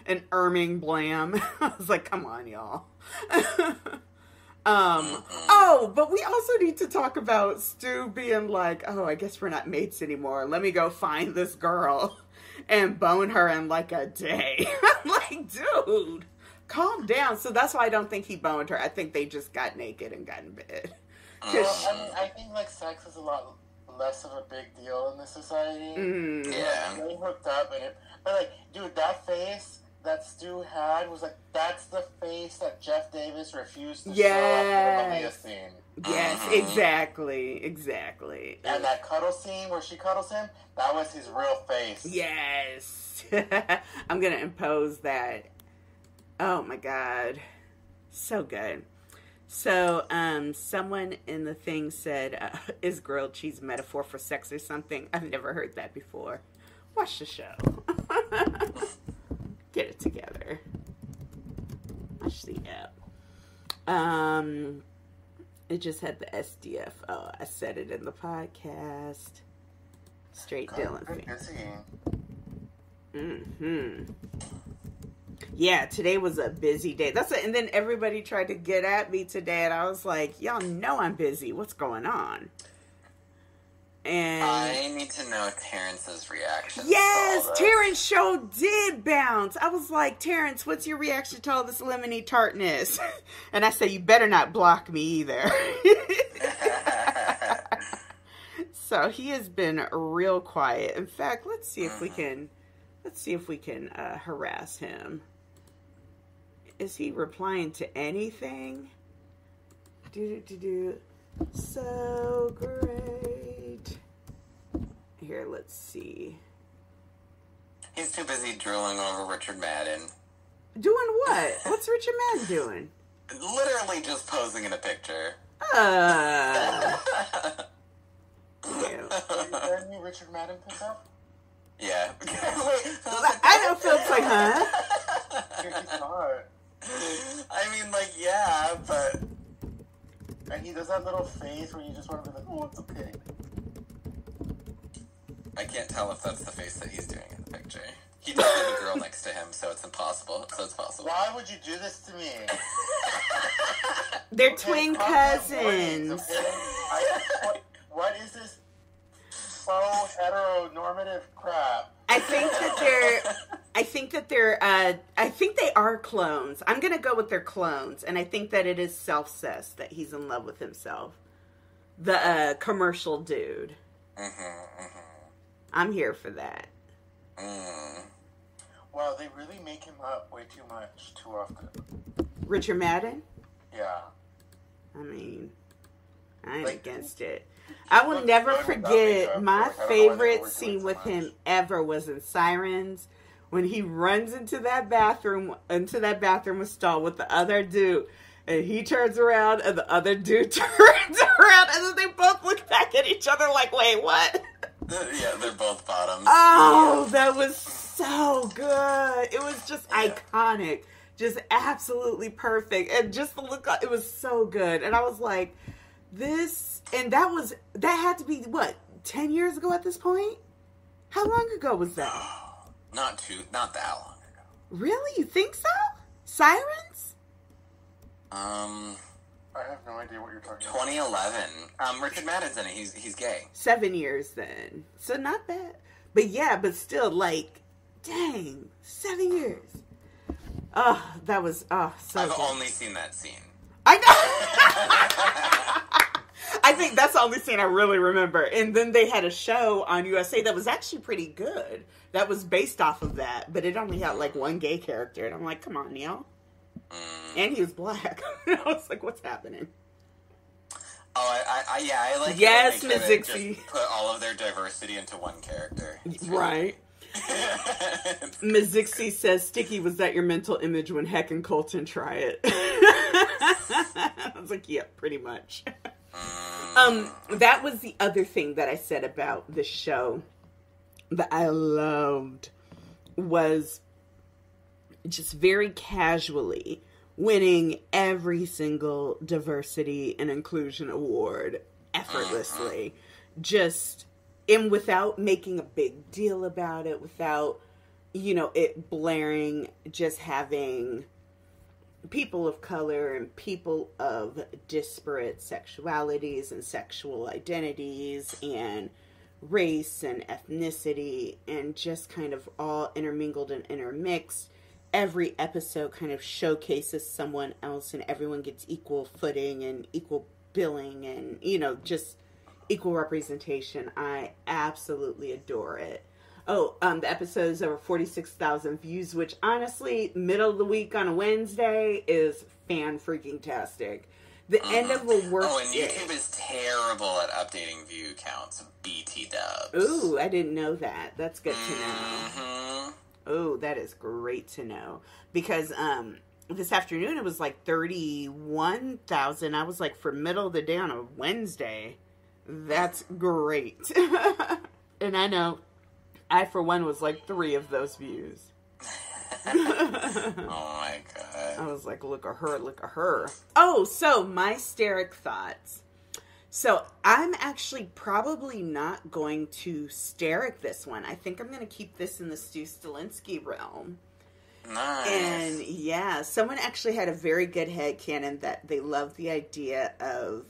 An Erming Blam. I was like, come on, y'all. Oh, but we also need to talk about Stu being like, oh, I guess we're not mates anymore. Let me go find this girl and bone her in like a day. I'm like, dude, calm down. So that's why I don't think he boned her. I think they just got naked and got in bed. Well, I mean, I think like sex is a lot less of a big deal in this society. Yeah. They hooked up but like, dude, that face that Stu had was like, that's the face that Jeff Davis refused to show up for the Malia scene. Yes, exactly. And that cuddle scene where she cuddles him, that was his real face. Yes. I'm going to impose that. Oh my God. So good. So, someone in the thing said, is grilled cheese a metaphor for sex or something? I've never heard that before. Watch the show. Get it together. Watch the app. It just had the SDF. Oh, I said it in the podcast. Straight Dylan thing. Yeah, today was a busy day. And then everybody tried to get at me today, and I was like, y'all know I'm busy. What's going on? And I need to know Terrence's reaction. Yes, Terrence show did bounce. I was like, Terrence, what's your reaction to all this lemony tartness? And I said, you better not block me either. So he has been real quiet. In fact, let's see if we can harass him. Is he replying to anything? So great. Here, let's see. He's too busy drooling over Richard Madden. Doing what? What's Richard Madden doing? Literally just posing in a picture. Yeah. Is there a new Richard Madden pickup? Yeah. Wait, I know Phil's like, huh? He's not. I mean, like, yeah, but... And he does that little face where you just want to be like, Oh, it's okay. I can't tell if that's the face that he's doing in the picture. He does have a girl next to him, so it's impossible. So it's possible. Why would you do this to me? They're twin cousins. What is this faux heteronormative crap? I think they are clones. I'm gonna go with their clones, and I think that it is self-cess that he's in love with himself. The commercial dude. I'm here for that. Well, they really make him up way too much, too often. Richard Madden? Yeah. I mean, I ain't against it. I will never forget my favorite scene with him ever was in Sirens, when he runs into that bathroom stall with the other dude, and he turns around and the other dude turns around, and then they both look back at each other like, wait, what? Yeah, they're both bottoms. Oh, that was so good. It was just iconic. Just absolutely perfect. And just the look, it was so good. And I was like, this, and that had to be, what, 10 years ago at this point? How long ago was that? Not that long ago. Really? You think so? Sirens? I have no idea what you're talking 2011. Richard Madden's in it. He's gay. 7 years then. So not bad. But yeah, but still, like, dang, 7 years. Oh, that was, so I've good. only seen that scene. I know. I think that's the only scene I really remember. And then they had a show on USA that was actually pretty good. That was based off of that, but it only had like one gay character. And I'm like, come on, Neil. And he was black. I was like, what's happening? Oh, I like yes, it when Miss they Dixie. just put all of their diversity into one character. Right. Ms. Dixie says, Sticky, was that your mental image when Heck and Colton try it? I was like, yeah, pretty much. That was the other thing that I said about the show that I loved, was just very casually winning every single diversity and inclusion award effortlessly. And without making a big deal about it, without, it blaring, just having people of color and people of disparate sexualities and sexual identities and race and ethnicity, and just kind of all intermingled and intermixed. Every episode kind of showcases someone else, and everyone gets equal footing and equal billing and, just equal representation. I absolutely adore it. Oh, the episode is over 46,000 views, which honestly, middle of the week on a Wednesday is fan-freaking-tastic. The end of a work and YouTube is terrible at updating view counts. BT dubs. Ooh, I didn't know that. That's good to know. Oh, that is great to know. Because this afternoon it was like 31,000. I was like, for middle of the day on a Wednesday, that's great. And I know I, for one, was like 3 of those views. Oh my god. I was like, look at her, look at her. Oh, so my Sterek Thoughts. So I'm actually probably not going to Sterek this one. I think I'm going to keep this in the Stu Stalinsky realm. Nice. And yeah, someone actually had a very good headcanon that they loved the idea of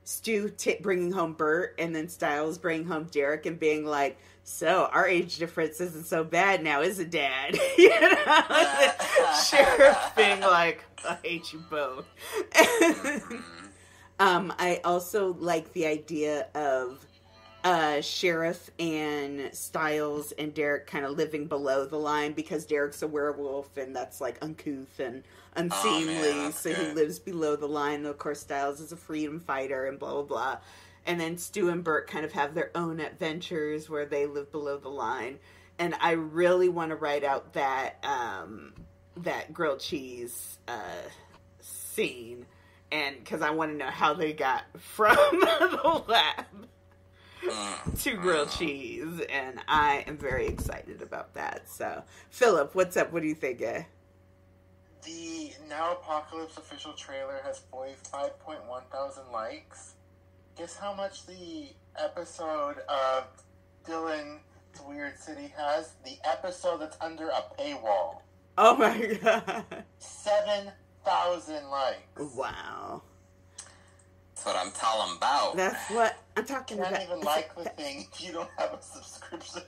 Stu bringing home Bert, and then Styles bringing home Derek, and being like, so our age difference isn't so bad now, is it, Dad? Sheriff being like, I hate you both. I also like the idea of Sheriff and Styles and Derek kind of living below the line, because Derek's a werewolf and that's like uncouth and unseemly, so he lives below the line. And of course, Styles is a freedom fighter and blah blah blah. And then Stu and Bert kind of have their own adventures where they live below the line. And I really want to write out that grilled cheese scene, and because I want to know how they got from the lab to grilled cheese, and I am very excited about that. So, Philip, what's up? What do you think? The Now Apocalypse official trailer has 45.1 thousand likes. Guess how much the episode of Dylan's Weird City has? The episode that's under a paywall. Oh my god. 7,000 likes. Wow. That's what I'm talking about. That's what I'm talking about. You can't even like the thing if you don't have a subscription.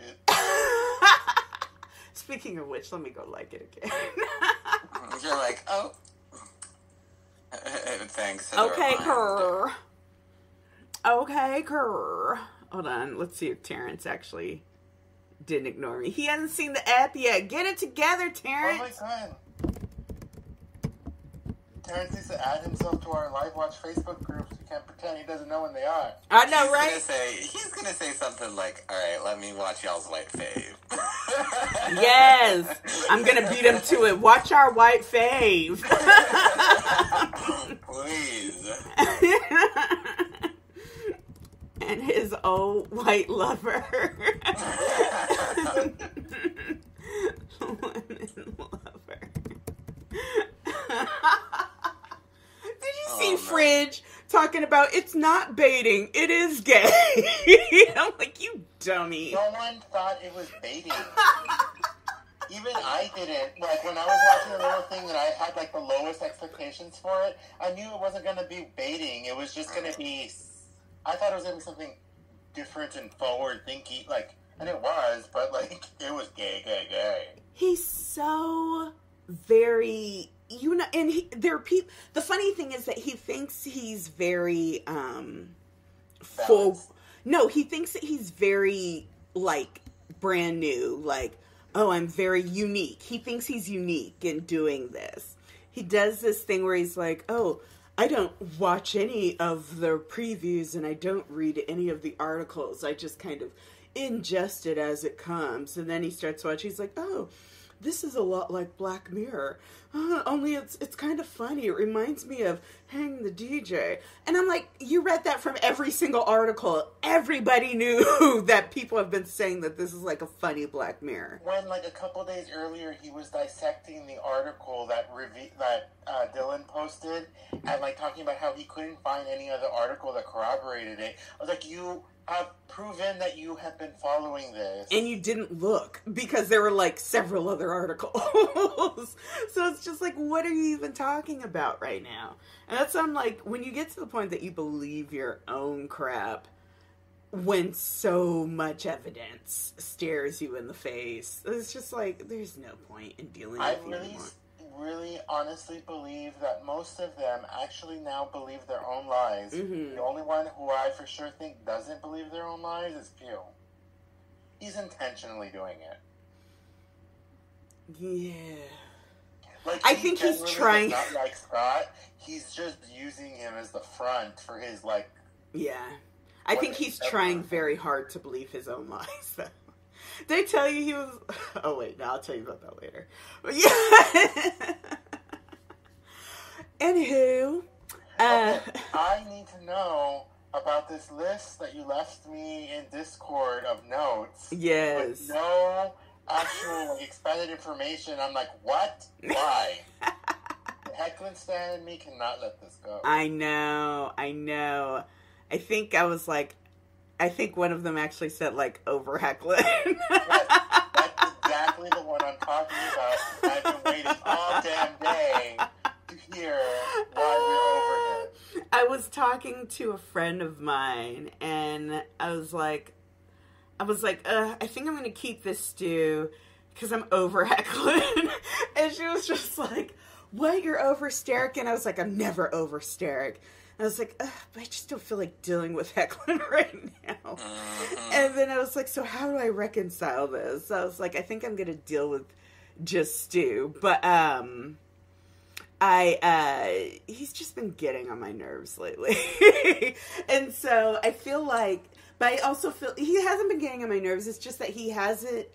Speaking of which, let me go like it again. You're like, oh. Thanks. Okay, Kerr. Okay, Kerr. Hold on. Let's see if Terrence actually didn't ignore me. He hasn't seen the app yet. Get it together, Terrence. Oh my god. Terrence needs to add himself to our Live Watch Facebook groups. We can't pretend he doesn't know when they are. I know, right? He's gonna say something like, alright, let me watch y'all's white fave. Yes. I'm gonna beat him to it. Watch our white fave. Please. And his old white lover. Women lover. Did you see Fridge talking about it's not baiting, it is gay? I'm like, you dummy. No one thought it was baiting. Even I didn't. Like, when I was watching the little thing and I had, like, the lowest expectations for it, I knew it wasn't going to be baiting. It was just going to be... I thought it was going to be something different and forward-thinking, like... And it was, but, like, it was gay, gay, gay. He's so very... You know, and there are people... The funny thing is that he thinks he's very, No, he thinks that he's very, like, brand new. Like, oh, I'm very unique. He thinks he's unique in doing this. He does this thing where he's like, oh, I don't watch any of the previews and I don't read any of the articles. I just kind of ingest it as it comes. And then he starts watching. He's like, oh, this is a lot like Black Mirror. Only it's kind of funny. It reminds me of Hang the DJ. And I'm like, you read that from every single article. Everybody knew that people have been saying that this is like a funny Black Mirror. When, like, a couple days earlier, he was dissecting the article that Dylan posted and, like, talking about how he couldn't find any other article that corroborated it. I was like, you have proven that you have been following this. And you didn't look, because there were, like, several other articles. So it's just like, what are you even talking about right now? And that's why I'm like, when you get to the point that you believe your own crap, when so much evidence stares you in the face, it's just like, there's no point in dealing with you anymore. Really honestly believe that most of them actually now believe their own lies. Mm-hmm. The only one who I for sure think doesn't believe their own lies is Peele. He's intentionally doing it. Yeah. Like, I think he's trying. Not like Scott. He's just using him as the front for his, like. Yeah. I think he's trying very hard to believe his own lies, though. Did I tell you he was... Oh, wait. No, I'll tell you about that later. But yeah. Anywho. Okay, I need to know about this list that you left me in Discord of notes. Yes. With no actual, like, expanded information. I'm like, what? Why? The Hoechlin stan in me cannot let this go. I know. I think I was like... I think one of them actually said, like, over Hoechlin. Yes, that's exactly the one I'm talking about. I've been waiting all damn day to hear why we're over him. I was talking to a friend of mine, and I was like, I think I'm going to keep this stew because I'm over Hoechlin. And she was just like, what, you're over Sterek? And I was like, I'm never over Sterek. I was like, but I just don't feel like dealing with Hoechlin right now. Uh-huh. And then I was like, so how do I reconcile this? So I was like, I think I'm going to deal with just Stu. But he's just been getting on my nerves lately. And so I feel like, but I also feel, he hasn't been getting on my nerves. It's just that he hasn't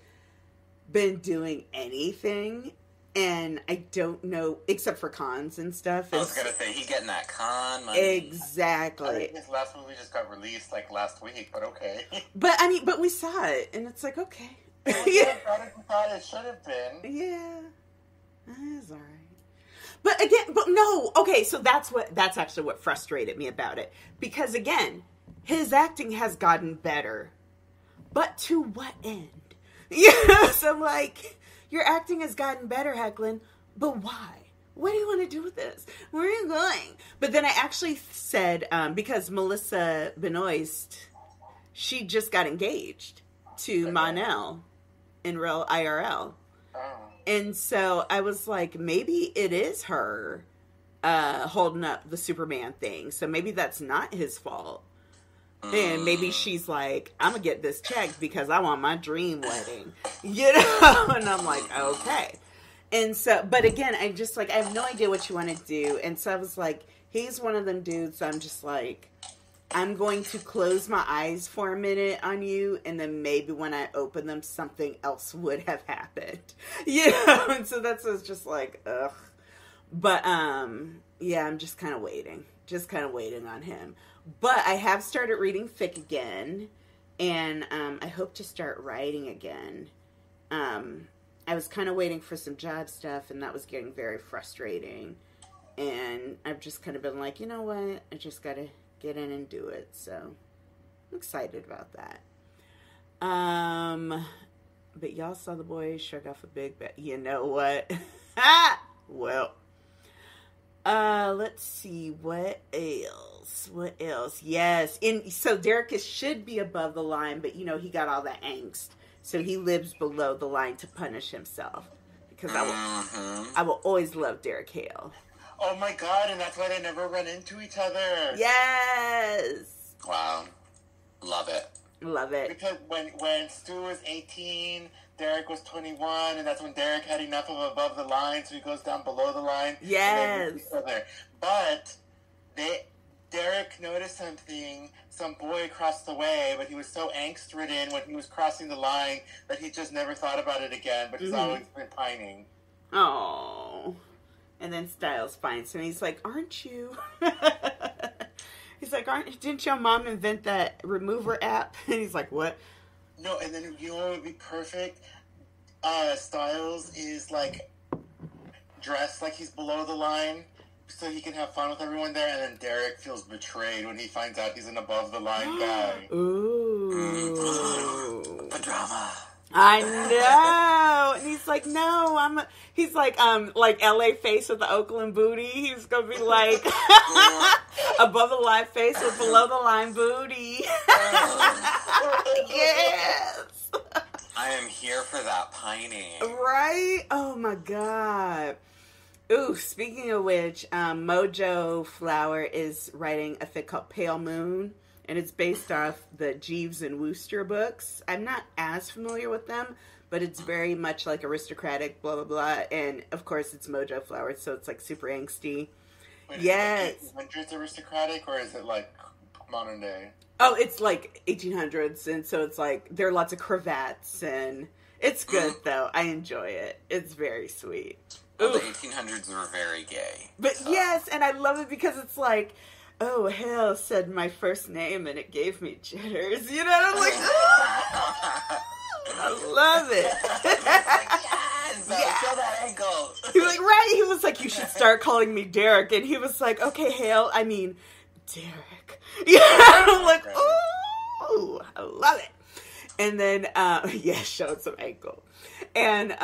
been doing anything. And I don't know, except for cons and stuff. I was going to say, he getting that con money. Exactly. I think his last movie just got released, like, last week, but okay. But we saw it, and it's like, okay. Yeah. Thought it should have been. Yeah. It's alright. But again, no, okay, so that's actually what frustrated me about it. Because again, his acting has gotten better. But to what end? You know, so I'm like, your acting has gotten better, Hoechlin, but why? What do you want to do with this? Where are you going? But then I actually said, because Melissa Benoist, she just got engaged to Monmon in real IRL. Oh. And so I was like, maybe it is her holding up the Superman thing. So maybe that's not his fault. And maybe she's like, I'm going to get this checked because I want my dream wedding. You know? And I'm like, okay. And so, but again, I just like, I have no idea what you want to do. And so I was like, he's one of them dudes. So I'm just like, I'm going to close my eyes for a minute on you. And then maybe when I open them, something else would have happened. You know? And so that's just like, ugh. But, yeah, I'm just kind of waiting. Just kind of waiting on him. But I have started reading fic again. And I hope to start writing again. I was kind of waiting for some job stuff, and that was getting very frustrating. And I've just kind of been like, you know what? I just got to get in and do it. So I'm excited about that. But y'all saw the boy shrug off a big bet. You know what? Well, let's see. What else? What else? Yes. So Derek should be above the line, but, you know, he got all that angst. So he lives below the line to punish himself. Because I will always love Derek Hale. Oh my God, and that's why they never run into each other. Yes. Wow. Love it. Love it. Because when Stu was 18, Derek was 21, and that's when Derek had enough of above the line, so he goes down below the line. Yes. But Derek noticed something. Some boy crossed the way, but he was so angst-ridden when he was crossing the line that he just never thought about it again, but he's always been pining. Oh. And then Styles finds him. He's like, aren't you? He's like, didn't your mom invent that remover app? And he's like, what? No, and then you know what would be perfect? Styles is, like, dressed like he's below the line, so he can have fun with everyone there, and then Derek feels betrayed when he finds out he's an above-the-line guy. Ooh. The drama. I know. And he's like, no, he's like LA face with the Hoechlin booty. He's going to be like above-the-line face with below-the-line booty. Yes. I am here for that pining. Right? Oh, my God. Ooh, speaking of which, Mojo Flower is writing a fic called Pale Moon, and it's based off the Jeeves and Wooster books. I'm not as familiar with them, but it's very much like aristocratic, blah, blah, blah, and of course it's Mojo Flower, so it's like super angsty. Wait, yes. Is it like 1800s aristocratic, or is it like modern day? Oh, it's like 1800s, and so it's like, there are lots of cravats, and it's good, though. I enjoy it. It's very sweet. Well, the 1800s were very gay. But so. yes, and I love it because it's like, oh, hell said my first name and it gave me jitters. You know, and I'm like, I love it. Yes, yeah. Feel that ankle. He was like, right? He was like, you should start calling me Derek. And he was like, okay, Hale, I mean, Derek. Yeah, I'm like, ooh, I love it. And then, yeah, showed some ankle. And,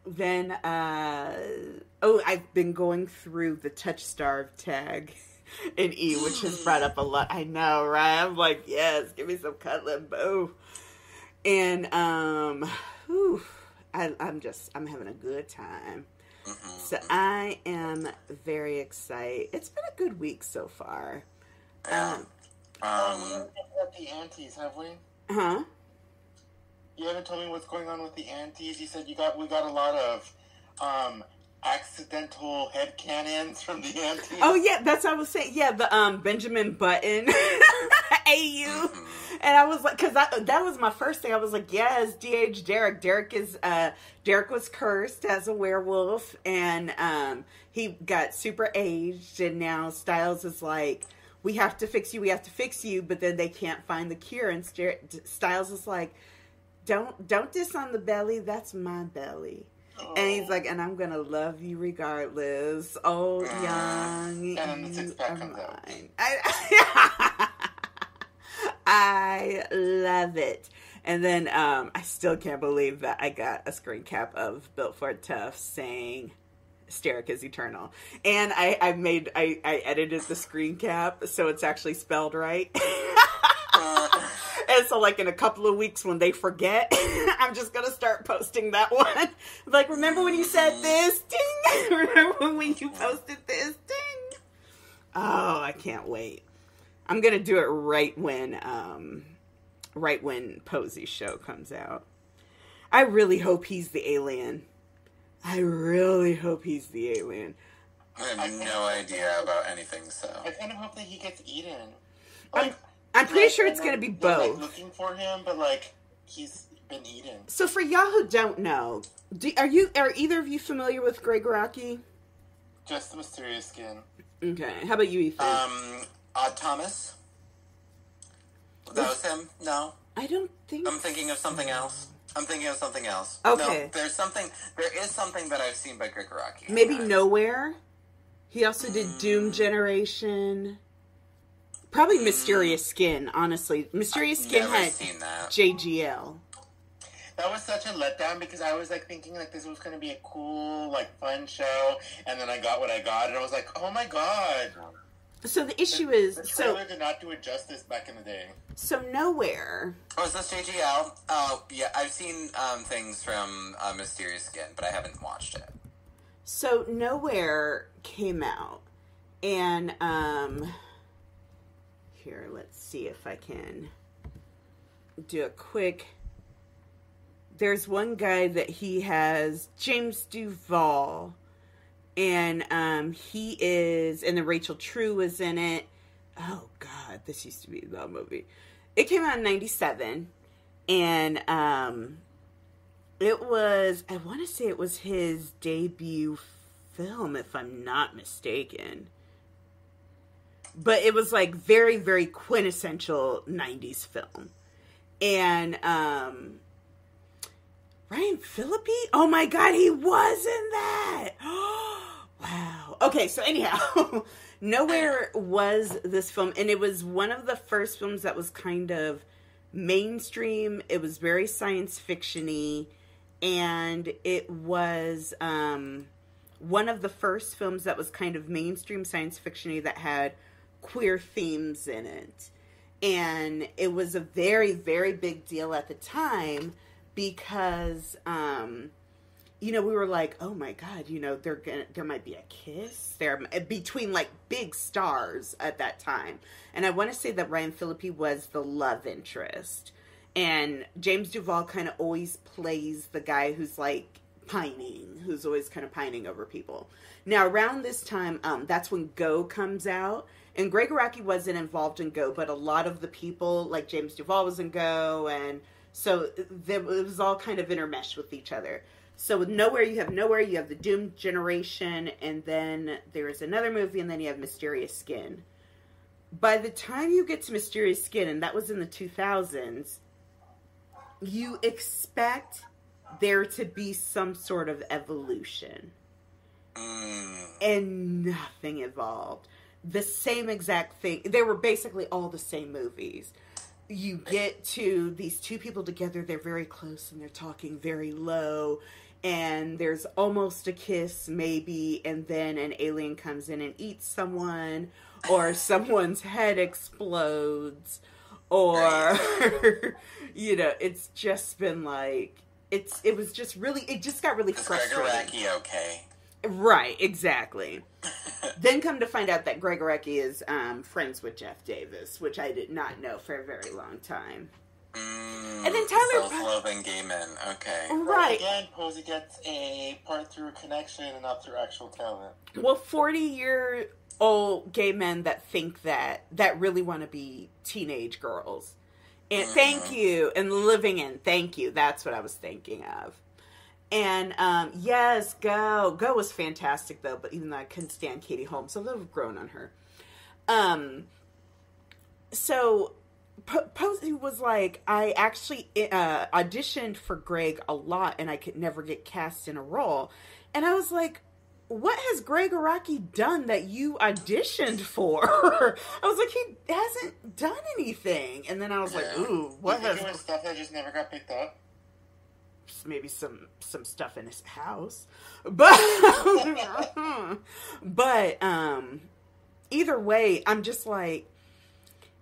then, I've been going through the touch starve tag in E, which has brought up a lot. I know, right? I'm like, yes, give me some cuddling, boo. And, I'm having a good time. Mm-hmm. So I am very excited. It's been a good week so far. We haven't got the antes, have we? Huh? You haven't told me what's going on with the antes. You said we got a lot of accidental headcanons from the antes. Oh yeah, that's what I was saying. Yeah, the Benjamin Button AU. And I was like, because that was my first thing. I was like, yes, DH Derek. Derek was cursed as a werewolf, and he got super aged, and now Styles is like, we have to fix you, but then they can't find the cure, and Styles is like, Don't diss on the belly. That's my belly. Oh. And he's like, and I'm going to love you regardless. Old, young, and then the six-pack comes out. I love it. And then I still can't believe that I got a screen cap of Built Ford Tough saying Sterek is eternal. And I edited the screen cap so it's actually spelled right. And so, like, in a couple of weeks when they forget, I'm just going to start posting that one. Like, remember when you said this? Ding! Remember when you posted this? Ding! Oh, I can't wait. I'm going to do it right when Posey's show comes out. I really hope he's the alien. I really hope he's the alien. I have no idea about anything, so. I kind of hope that he gets eaten. I'm pretty sure it's going to be both. Like, looking for him, but, like, he's been eaten. So for y'all who don't know, are either of you familiar with Gregg Araki? Just the Mysterious Skin. Okay. How about you, Ethan? Odd Thomas? That was him? No. I don't think I'm thinking of something else. Okay. No, there is something that I've seen by Gregg Araki. Maybe Nowhere? He also did Doom Generation. Probably Mysterious Skin, honestly. Mysterious Skin had JGL. That was such a letdown because I was, like, thinking, like, this was going to be a cool, like, fun show. And then I got what I got, and I was like, oh my god. So the issue is... The trailer did not do it justice back in the day. So Nowhere... Oh, is this JGL? Oh, yeah, I've seen things from Mysterious Skin, but I haven't watched it. So Nowhere came out, and, here, let's see if I can do a quick... There's one guy that he has, James Duvall, and he is, and then Rachel True was in it. Oh, God, this used to be the movie. It came out in 97, and it was, I want to say it was his debut film, if I'm not mistaken. But it was, like, very, very quintessential 90s film. And, Ryan Phillippe? Oh my god, he was in that! Wow. Okay, so anyhow, Nowhere was this film, and it was one of the first films that was kind of mainstream. It was very science fiction-y, and it was one of the first films that was kind of mainstream science fiction-y that had queer themes in it. And it was a very, very big deal at the time because, you know, we were like, oh my god, you know, there might be a kiss there between, like, big stars at that time. And I want to say that Ryan Phillippe was the love interest. And James Duvall kind of always plays the guy who's, like, who's always kind of pining over people. Now, around this time, that's when Go comes out. And Gregg Araki wasn't involved in Go, but a lot of the people, like James Duvall was in Go, and so it was all kind of intermeshed with each other. So with Nowhere, you have the Doom Generation, and then there's another movie, and then you have Mysterious Skin. By the time you get to Mysterious Skin, and that was in the 2000s, you expect there to be some sort of evolution. And nothing evolved. The same exact thing. They were basically all the same movies. You get to these two people together, they're very close and they're talking very low, and there's almost a kiss maybe, and then an alien comes in and eats someone, or someone's head explodes, or you know, it's just been like it just got really frustrating. Gregg Araki okay? Right, exactly. Then come to find out that Gregg Araki is friends with Jeff Davis, which I did not know for a very long time. And then Tyler... Self-loving gay men, okay. Right. Again, Posey gets a part through connection and not through actual talent. Well, 40-year-old gay men that think that really want to be teenage girls. And thank you. And living in, thank you. That's what I was thinking of. And, yes, Go. Go was fantastic, though, but even though I couldn't stand Katie Holmes, a little grown on her. So, Posey was like, I actually auditioned for Gregg a lot, and I could never get cast in a role. And I was like, what has Gregg Araki done that you auditioned for? I was like, he hasn't done anything. And then I was like, ooh, what has... It was stuff that just never got picked up? Maybe some stuff in his house. But, either way, I'm just like,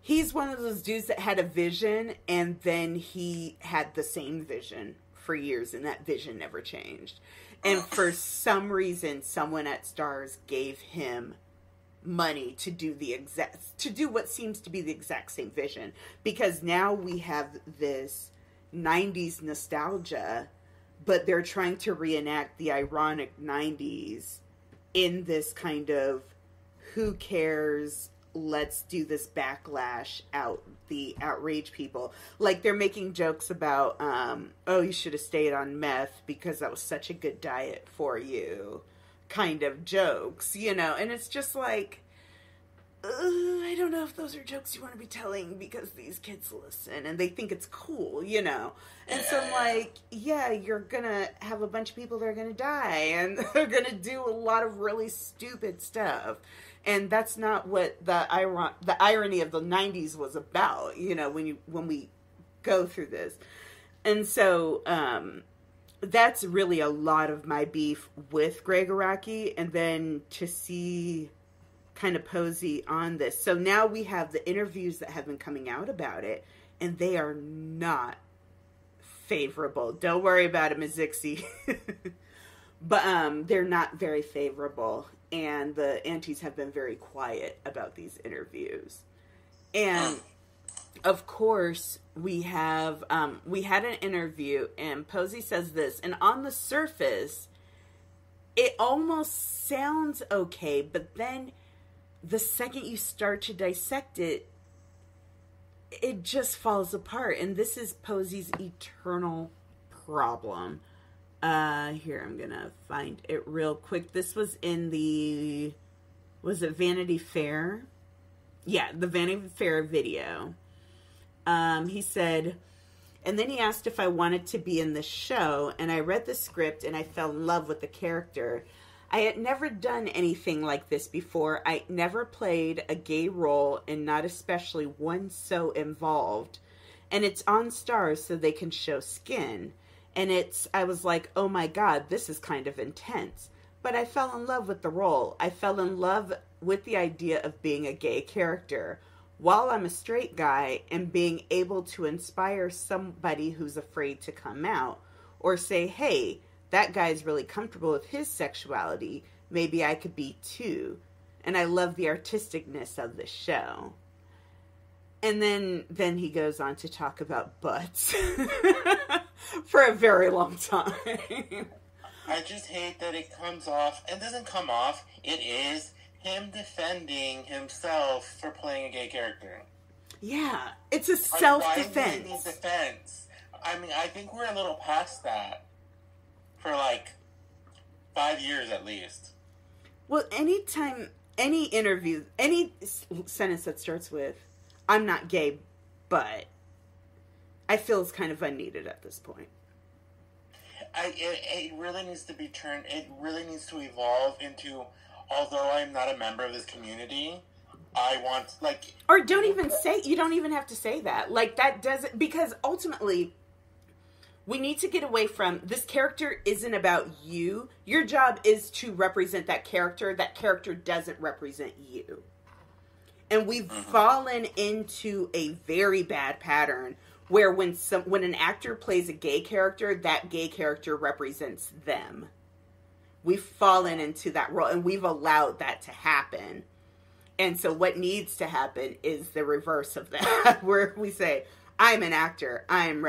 he's one of those dudes that had a vision, and then he had the same vision for years, and that vision never changed. And for some reason, someone at Starz gave him money to do what seems to be the exact same vision. Because now we have this 90s nostalgia, but they're trying to reenact the ironic 90s in this kind of, who cares, let's do this backlash the outrage people. Like, they're making jokes about, oh, you should have stayed on meth because that was such a good diet for you, kind of jokes, you know? And it's just like, I don't know if those are jokes you want to be telling because these kids listen and they think it's cool, you know? And so I'm like, yeah, you're gonna have a bunch of people that are gonna die and they're gonna do a lot of really stupid stuff. And that's not what the irony of the 90s was about, you know, when we go through this. And so that's really a lot of my beef with Gregg Araki. And then to see kind of Posey on this. So now we have the interviews that have been coming out about it, and they are not favorable. Don't worry about it, Ms. Zixie. But they're not very favorable. And the aunties have been very quiet about these interviews. And, of course, we had an interview, and Posey says this, and on the surface, it almost sounds okay, but then the second you start to dissect it, it just falls apart. And this is Posey's eternal problem. Here, I'm gonna find it real quick. This was in was it Vanity Fair? Yeah, the Vanity Fair video. He said, and then he asked if I wanted to be in the show, and I read the script and I fell in love with the character. I had never done anything like this before. I never played a gay role, and not especially one so involved. And it's on Starz so they can show skin. And I was like, oh my God, this is kind of intense. But I fell in love with the role. I fell in love with the idea of being a gay character. While I'm a straight guy, and being able to inspire somebody who's afraid to come out, or say, hey, that guy's really comfortable with his sexuality. Maybe I could be too. And I love the artisticness of the show. And then he goes on to talk about butts for a very long time. I just hate that it comes off. It doesn't come off. It is him defending himself for playing a gay character. Yeah, it's a self-defense. Why defense? I mean, I think we're a little past that for like 5 years at least. Well, anytime, any interview, any sentence that starts with, I'm not gay, but, I feel it's kind of unneeded at this point. It really needs to be turned, it really needs to evolve into, although I'm not a member of this community, I want, like... Or you don't even have to say that. Like, that doesn't, because ultimately, we need to get away from, this character isn't about you. Your job is to represent that character. That character doesn't represent you. And we've fallen into a very bad pattern where when an actor plays a gay character, that gay character represents them. We've fallen into that role, and we've allowed that to happen. And so what needs to happen is the reverse of that, where we say, I'm an actor, I'm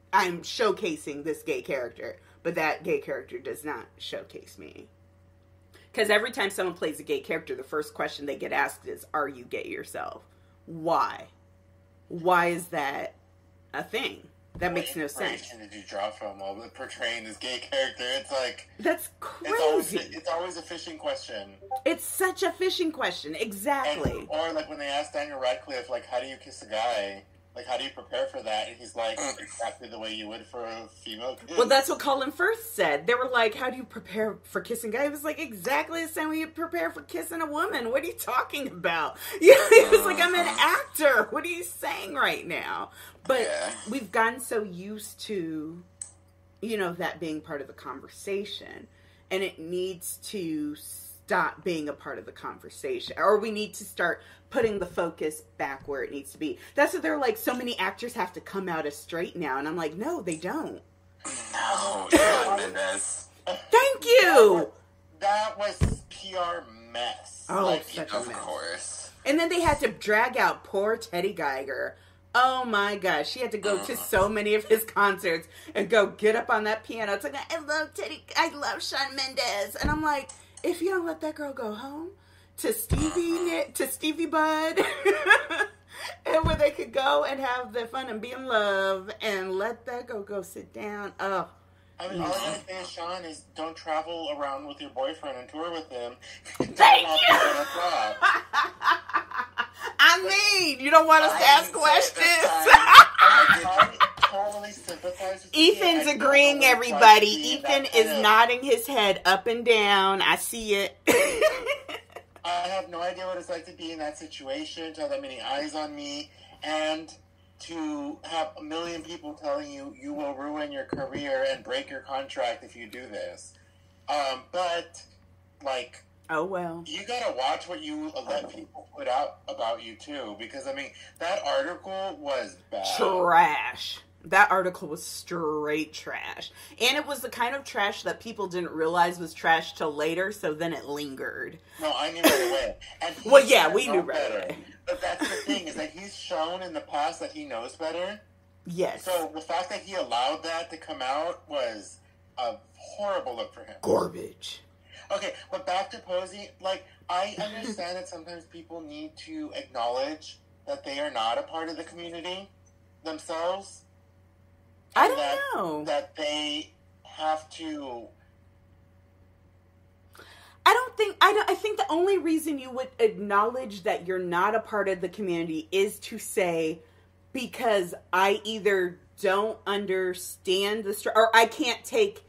showcasing this gay character, but that gay character does not showcase me. Because every time someone plays a gay character, the first question they get asked is, are you gay yourself? Why? Why is that a thing? That makes no sense. What did you draw from while portraying this gay character? It's like... That's crazy. It's always a fishing question. It's such a fishing question. Exactly. Or like when they asked Daniel Radcliffe, like, how do you kiss a guy? Like, how do you prepare for that? And he's like, exactly the way you would for a female kid. Well, that's what Colin Firth said. They were like, how do you prepare for kissing a guy? He was like, exactly the same way you prepare for kissing a woman. What are you talking about? Yeah, he was like, I'm an actor. What are you saying right now? But we've gotten so used to, that being part of the conversation. And it needs to stop being a part of the conversation. Or we need to start putting the focus back where it needs to be. That's what they're like, so many actors have to come out as straight now. And I'm like, no, they don't. No, Mendez. Thank you! That was PR mess. Oh, such a mess. Of course. And then they had to drag out poor Teddy Geiger. Oh my gosh, she had to go to so many of his concerts and go get up on that piano. It's like, I love Shawn Mendes. And I'm like, if you don't let that girl go home to Stevie Bud, and where they could go and have their fun and be in love and let that girl go sit down. Oh. I mean, all I gotta say is, Sean, is don't travel around with your boyfriend and tour with him. Thank you! You don't want us to ask questions. I totally sympathize with Ethan's agreeing, everybody. Ethan is nodding his head up and down. I see it. I have no idea what it's like to be in that situation, to have that many eyes on me, and to have a million people telling you you will ruin your career and break your contract if you do this. But, like... Oh, well. You gotta watch what you let people put out about you, too. Because, I mean, that article was bad. Trash. That article was straight trash. And it was the kind of trash that people didn't realize was trash till later, so then it lingered. No, I knew right away. And well, yeah, we knew right away. But that's the thing, is that he's shown in the past that he knows better. Yes. So the fact that he allowed that to come out was a horrible look for him. Garbage. Okay, but back to Posey, like, I understand that sometimes people need to acknowledge that they are not a part of the community themselves. I don't know. That they have to... I think the only reason you would acknowledge that you're not a part of the community is to say, because I either don't understand or I can't take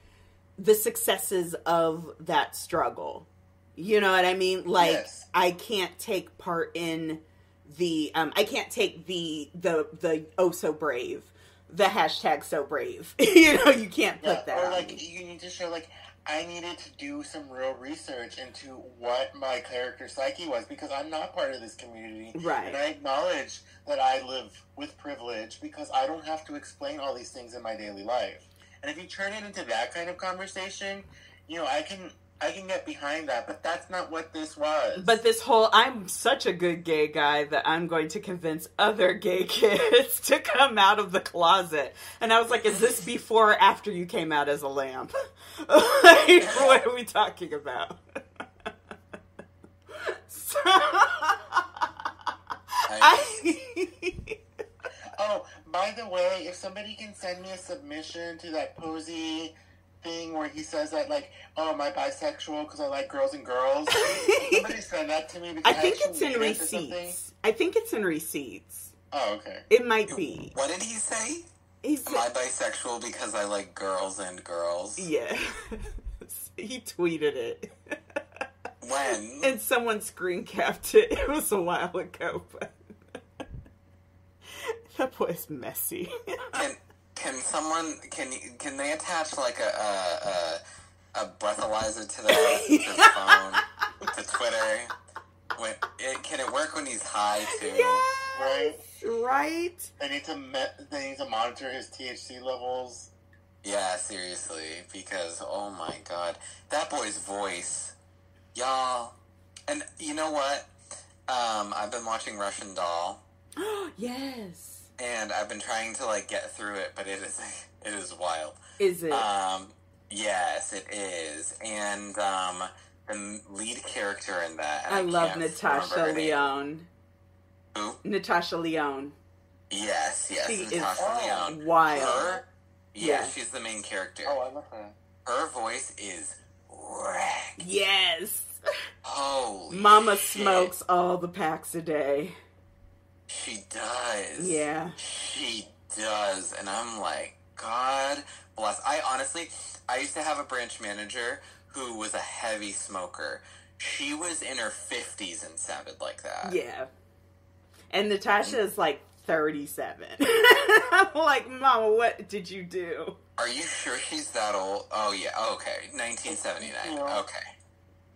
the successes of that struggle. You know what I mean? Like, yes. I can't take part in the, I can't take the oh so brave, the hashtag so brave. You can't put that or on like, me. You need to show, like, I needed to do some real research into what my character psyche was, because I'm not part of this community. Right. And I acknowledge that I live with privilege because I don't have to explain all these things in my daily life. And if you turn it into that kind of conversation, I can get behind that, but that's not what this was. But this whole, I'm such a good gay guy that I'm going to convince other gay kids to come out of the closet. And I was like, is this before or after you came out as a lamp? Like, what are we talking about? Oh, by the way, if somebody can send me a submission to that Posey thing where he says that, like, oh, am I bisexual because I like girls and girls? Somebody send that to me. Because I think it's in receipts. I think it's in receipts. Oh, okay. It might be. What did he say? Am I bisexual because I like girls and girls? Yeah. He tweeted it. When? And someone screen capped it. It was a while ago, but that boy's messy. Can they attach like a breathalyzer to their phone, to Twitter? Can it work when he's high too? Yes, right. They need to monitor his THC levels. Yeah, seriously, because oh my god, that boy's voice, y'all. And you know what? I've been watching Russian Doll. Yes. And I've been trying to, like, get through it, but it is wild. Is it? Yes, it is. And, the lead character in that... I love Natasha Lyonne. Who? Natasha Lyonne. Yes, she Natasha Lyonne. Wild. She's the main character. Oh, I love her. Her voice is wrecked. Yes. Holy Mama shit. smokes all the packs a day. She does. Yeah. She does. And I'm like, God bless. I used to have a branch manager who was a heavy smoker. She was in her 50s and sounded like that. Yeah. And Natasha is like 37. I'm like, Mama, what did you do? Are you sure she's that old? Oh, yeah. Okay. 1979. Okay.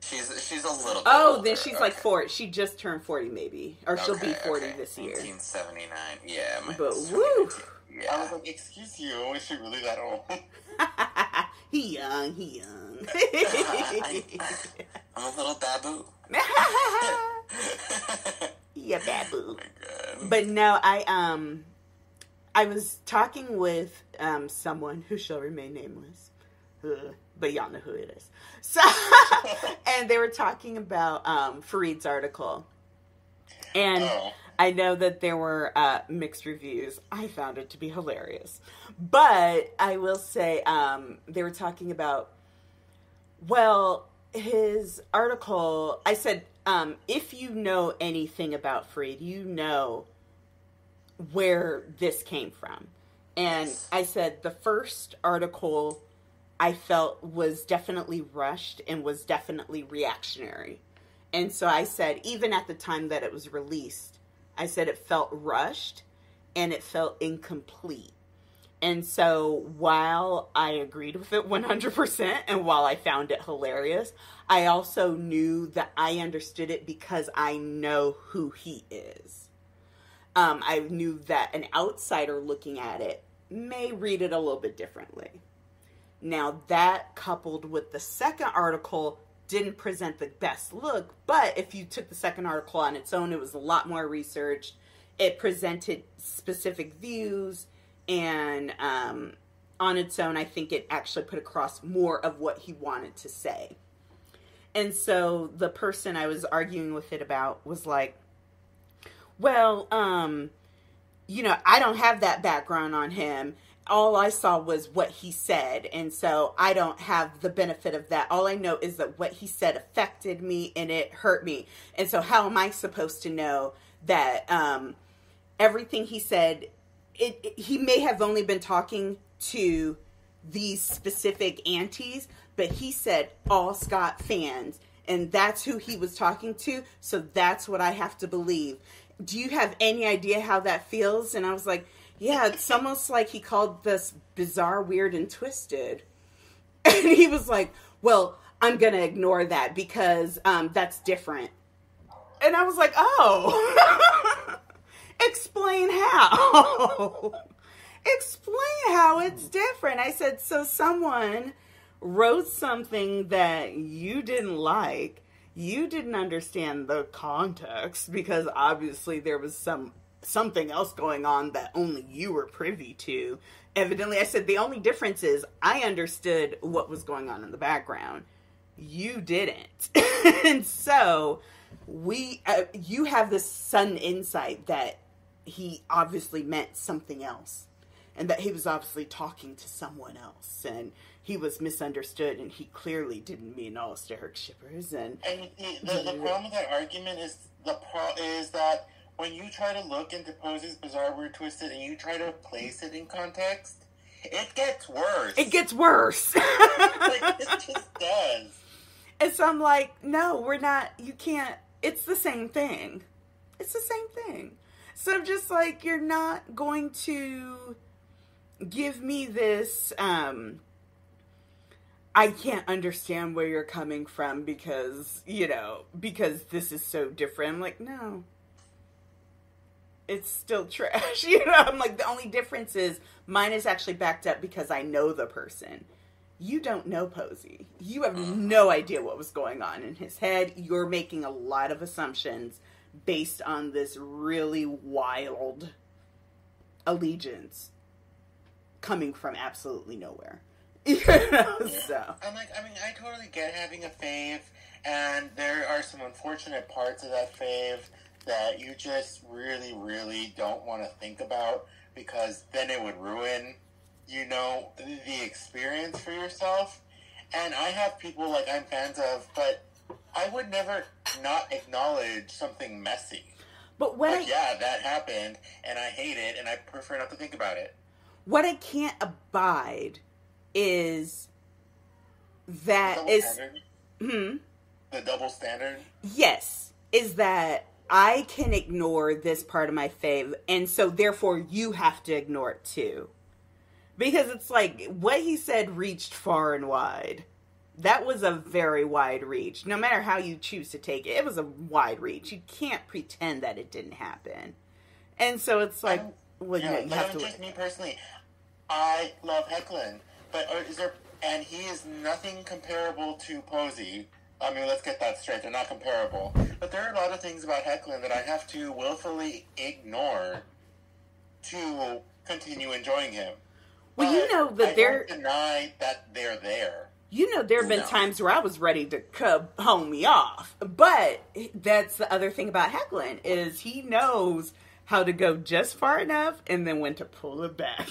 She's a little bit older. Then she's like 40. She just turned 40 maybe. Or she'll be 40 this year. 1979. Yeah. But woo! Yeah. I was like, excuse you, is she really that old? He young. I'm a little babu. Yeah, babu. Oh my God. But no, I was talking with someone who shall remain nameless. But y'all know who it is. So, and they were talking about Fareed's article. And I know that there were mixed reviews. I found it to be hilarious. But I will say they were talking about, well, his article, I said, if you know anything about Fareed, you know where this came from. And I said the first article I felt was definitely rushed and was definitely reactionary. And so I said, even at the time that it was released, I said it felt rushed and it felt incomplete. And so while I agreed with it 100% and while I found it hilarious, I also knew that I understood it because I know who he is. I knew that an outsider looking at it may read it a little bit differently. Now that coupled with the second article didn't present the best look, but if you took the second article on its own, it was a lot more researched. It presented specific views, and on its own, I think it actually put across more of what he wanted to say. And so the person I was arguing with it about was like, well, I don't have that background on him. All I saw was what he said, and so I don't have the benefit of that. All I know is that what he said affected me, and it hurt me. And so how am I supposed to know that everything he said, he may have only been talking to these specific aunties, but he said all Scott fans, and that's who he was talking to, so that's what I have to believe. Do you have any idea how that feels? And I was like, yeah, it's almost like he called this bizarre, weird, and twisted. And he was like, well, I'm going to ignore that because that's different. And I was like, oh, explain how. Explain how it's different. I said, so someone wrote something that you didn't like. You didn't understand the context because obviously there was something else going on that only you were privy to. Evidently, I said the only difference is I understood what was going on in the background. You didn't. And so you have this sudden insight that he obviously meant something else, and that he was obviously talking to someone else, and he was misunderstood, and he clearly didn't mean all Sterek shippers. And the problem with that argument is that when you try to look into Posey's Bizarre, Weird, Twisted, and you try to place it in context, it gets worse. It gets worse. It just does. And so I'm like, no, we're not, you can't, it's the same thing. It's the same thing. So I'm just like, you're not going to give me this, I can't understand where you're coming from because this is so different. I'm like, no. It's still trash. I'm like, the only difference is mine is actually backed up because I know the person. You don't know Posey. You have no idea what was going on in his head. You're making a lot of assumptions based on this really wild allegiance coming from absolutely nowhere. So. I'm like, I totally get having a fave, and there are some unfortunate parts of that fave that you just really, really don't want to think about because then it would ruin, the experience for yourself. And I have people like I'm fans of, but I would never not acknowledge something messy. But what yeah, that happened, and I hate it, and I prefer not to think about it. What I can't abide is that the double standard? Yes, is that I can ignore this part of my fave, and so therefore you have to ignore it too. Because it's like, what he said reached far and wide. That was a very wide reach. No matter how you choose to take it, it was a wide reach. You can't pretend that it didn't happen. And so it's like, well, yeah, you have to... Just me personally, I love Hoechlin, but and he is nothing comparable to Posey. I mean, let's get that straight. They're not comparable. But there are a lot of things about Hoechlin that I have to willfully ignore to continue enjing him. Well, you know that I don't deny that they're there. You know, there have been times where I was ready to hone me off. But that's the other thing about Hoechlin, is he knows how to go just far enough and then when to pull it back.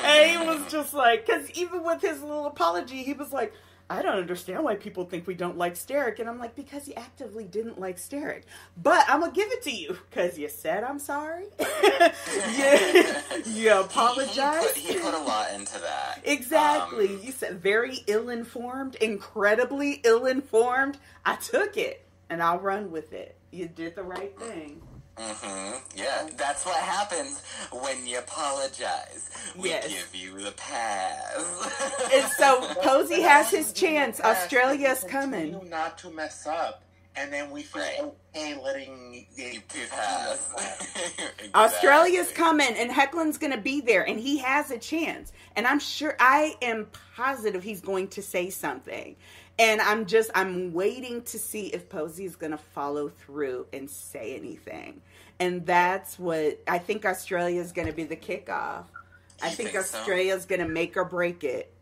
And he was just like, because even with his little apology, he was like, I don't understand why people think we don't like Sterek. And I'm like, because he actively didn't like Sterek. But I'm going to give it to you, because you said I'm sorry. you apologized. He put a lot into that. Exactly. You said very ill-informed, incredibly ill-informed. I took it, and I'll run with it. You did the right thing. Mm-hmm. Yeah, that's what happens when you apologize. We give you the pass. And so Posey has his chance. Australia's coming. Continue not to mess up, and then we feel okay letting you pass. Exactly. Australia's coming, and Hoechlin's going to be there, and he has a chance. And I am positive he's going to say something. And I'm waiting to see if Posey's going to follow through and say anything. And that's what, I think Australia's going to be the kickoff. I think Australia's going to make or break it.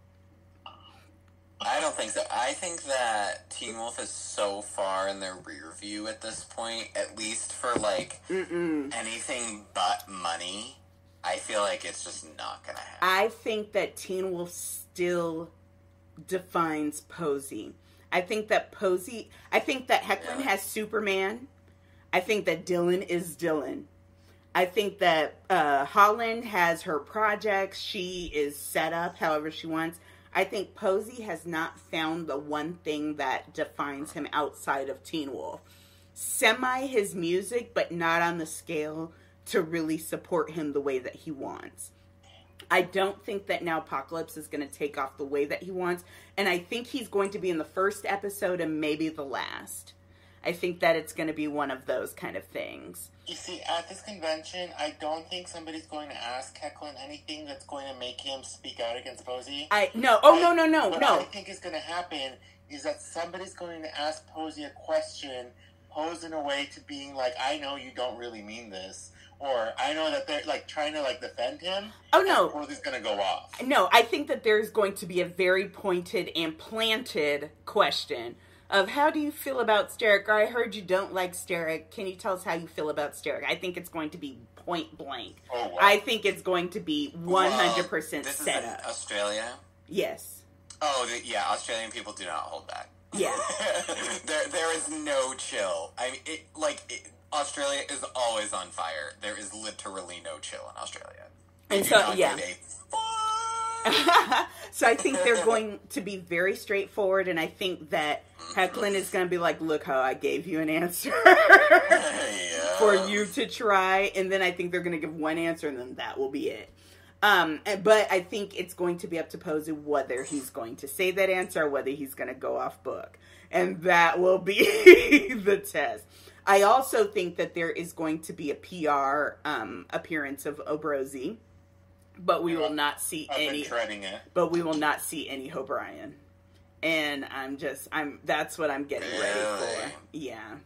I don't think so. I think that Teen Wolf is so far in their rear view at this point, at least for, like, anything but money. I feel like it's just not going to happen. I think that Teen Wolf still defines Posey. I think that Hoechlin has Superman. I think that Dylan is Dylan. I think that Holland has her projects. She is set up however she wants. I think Posey has not found the one thing that defines him outside of Teen Wolf. Semi his music, but not on the scale to really support him the way that he wants. I don't think that Now Apocalypse is going to take off the way that he wants. And I think he's going to be in the first episode and maybe the last. I think that it's going to be one of those kind of things. You see, at this convention, I don't think somebody's going to ask Hoechlin anything that's going to make him speak out against Posey. No. What I think is going to happen is that somebody's going to ask Posey a question, posed in a way to being like, I know you don't really mean this. Or I know that they're like trying to like defend him. Oh no, Posey's gonna go off. No, I think that there's going to be a very pointed and planted question of how do you feel about Sterek? Or I heard you don't like Sterek. Can you tell us how you feel about Sterek? I think it's going to be point blank. Oh, wow. I think it's going to be 100% this set is up. Australia. Yes. Oh yeah, Australian people do not hold back. Yeah. there is no chill. I mean, Australia is always on fire. There is literally no chill in Australia. And so, yeah. So I think they're going to be very straightforward, and I think that Hoechlin is going to be like, look how I gave you an answer for you to try, and then I think they're going to give one answer, and then that will be it. But I think it's going to be up to Posey whether he's going to say that answer or whether he's going to go off book. And that will be the test. I also think that there is going to be a PR appearance of Hobrosey, but we will not see any. But we will not see any Hobrien, and that's what I'm getting ready for. Yeah.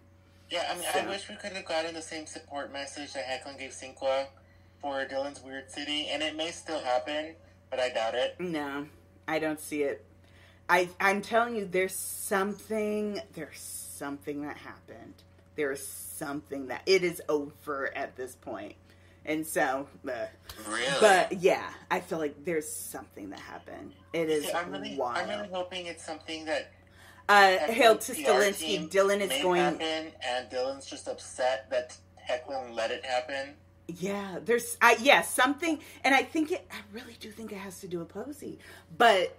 Yeah, I mean, so. I wish we could have gotten the same support message that Hoechlin gave Cinqua for Dylan's Weird City, and it may still happen, but I doubt it. No, I don't see it. I'm telling you, there's something that happened. There's something that it is over at this point. And so, really? But yeah, I feel like there's something that happened. It is wild. I'm really hoping it's something that Hail to Stilinski. Dylan is going, happen, and Dylan's just upset that Hoechlin let it happen. Yeah, there's, something, and I really do think it has to do with Posey. But,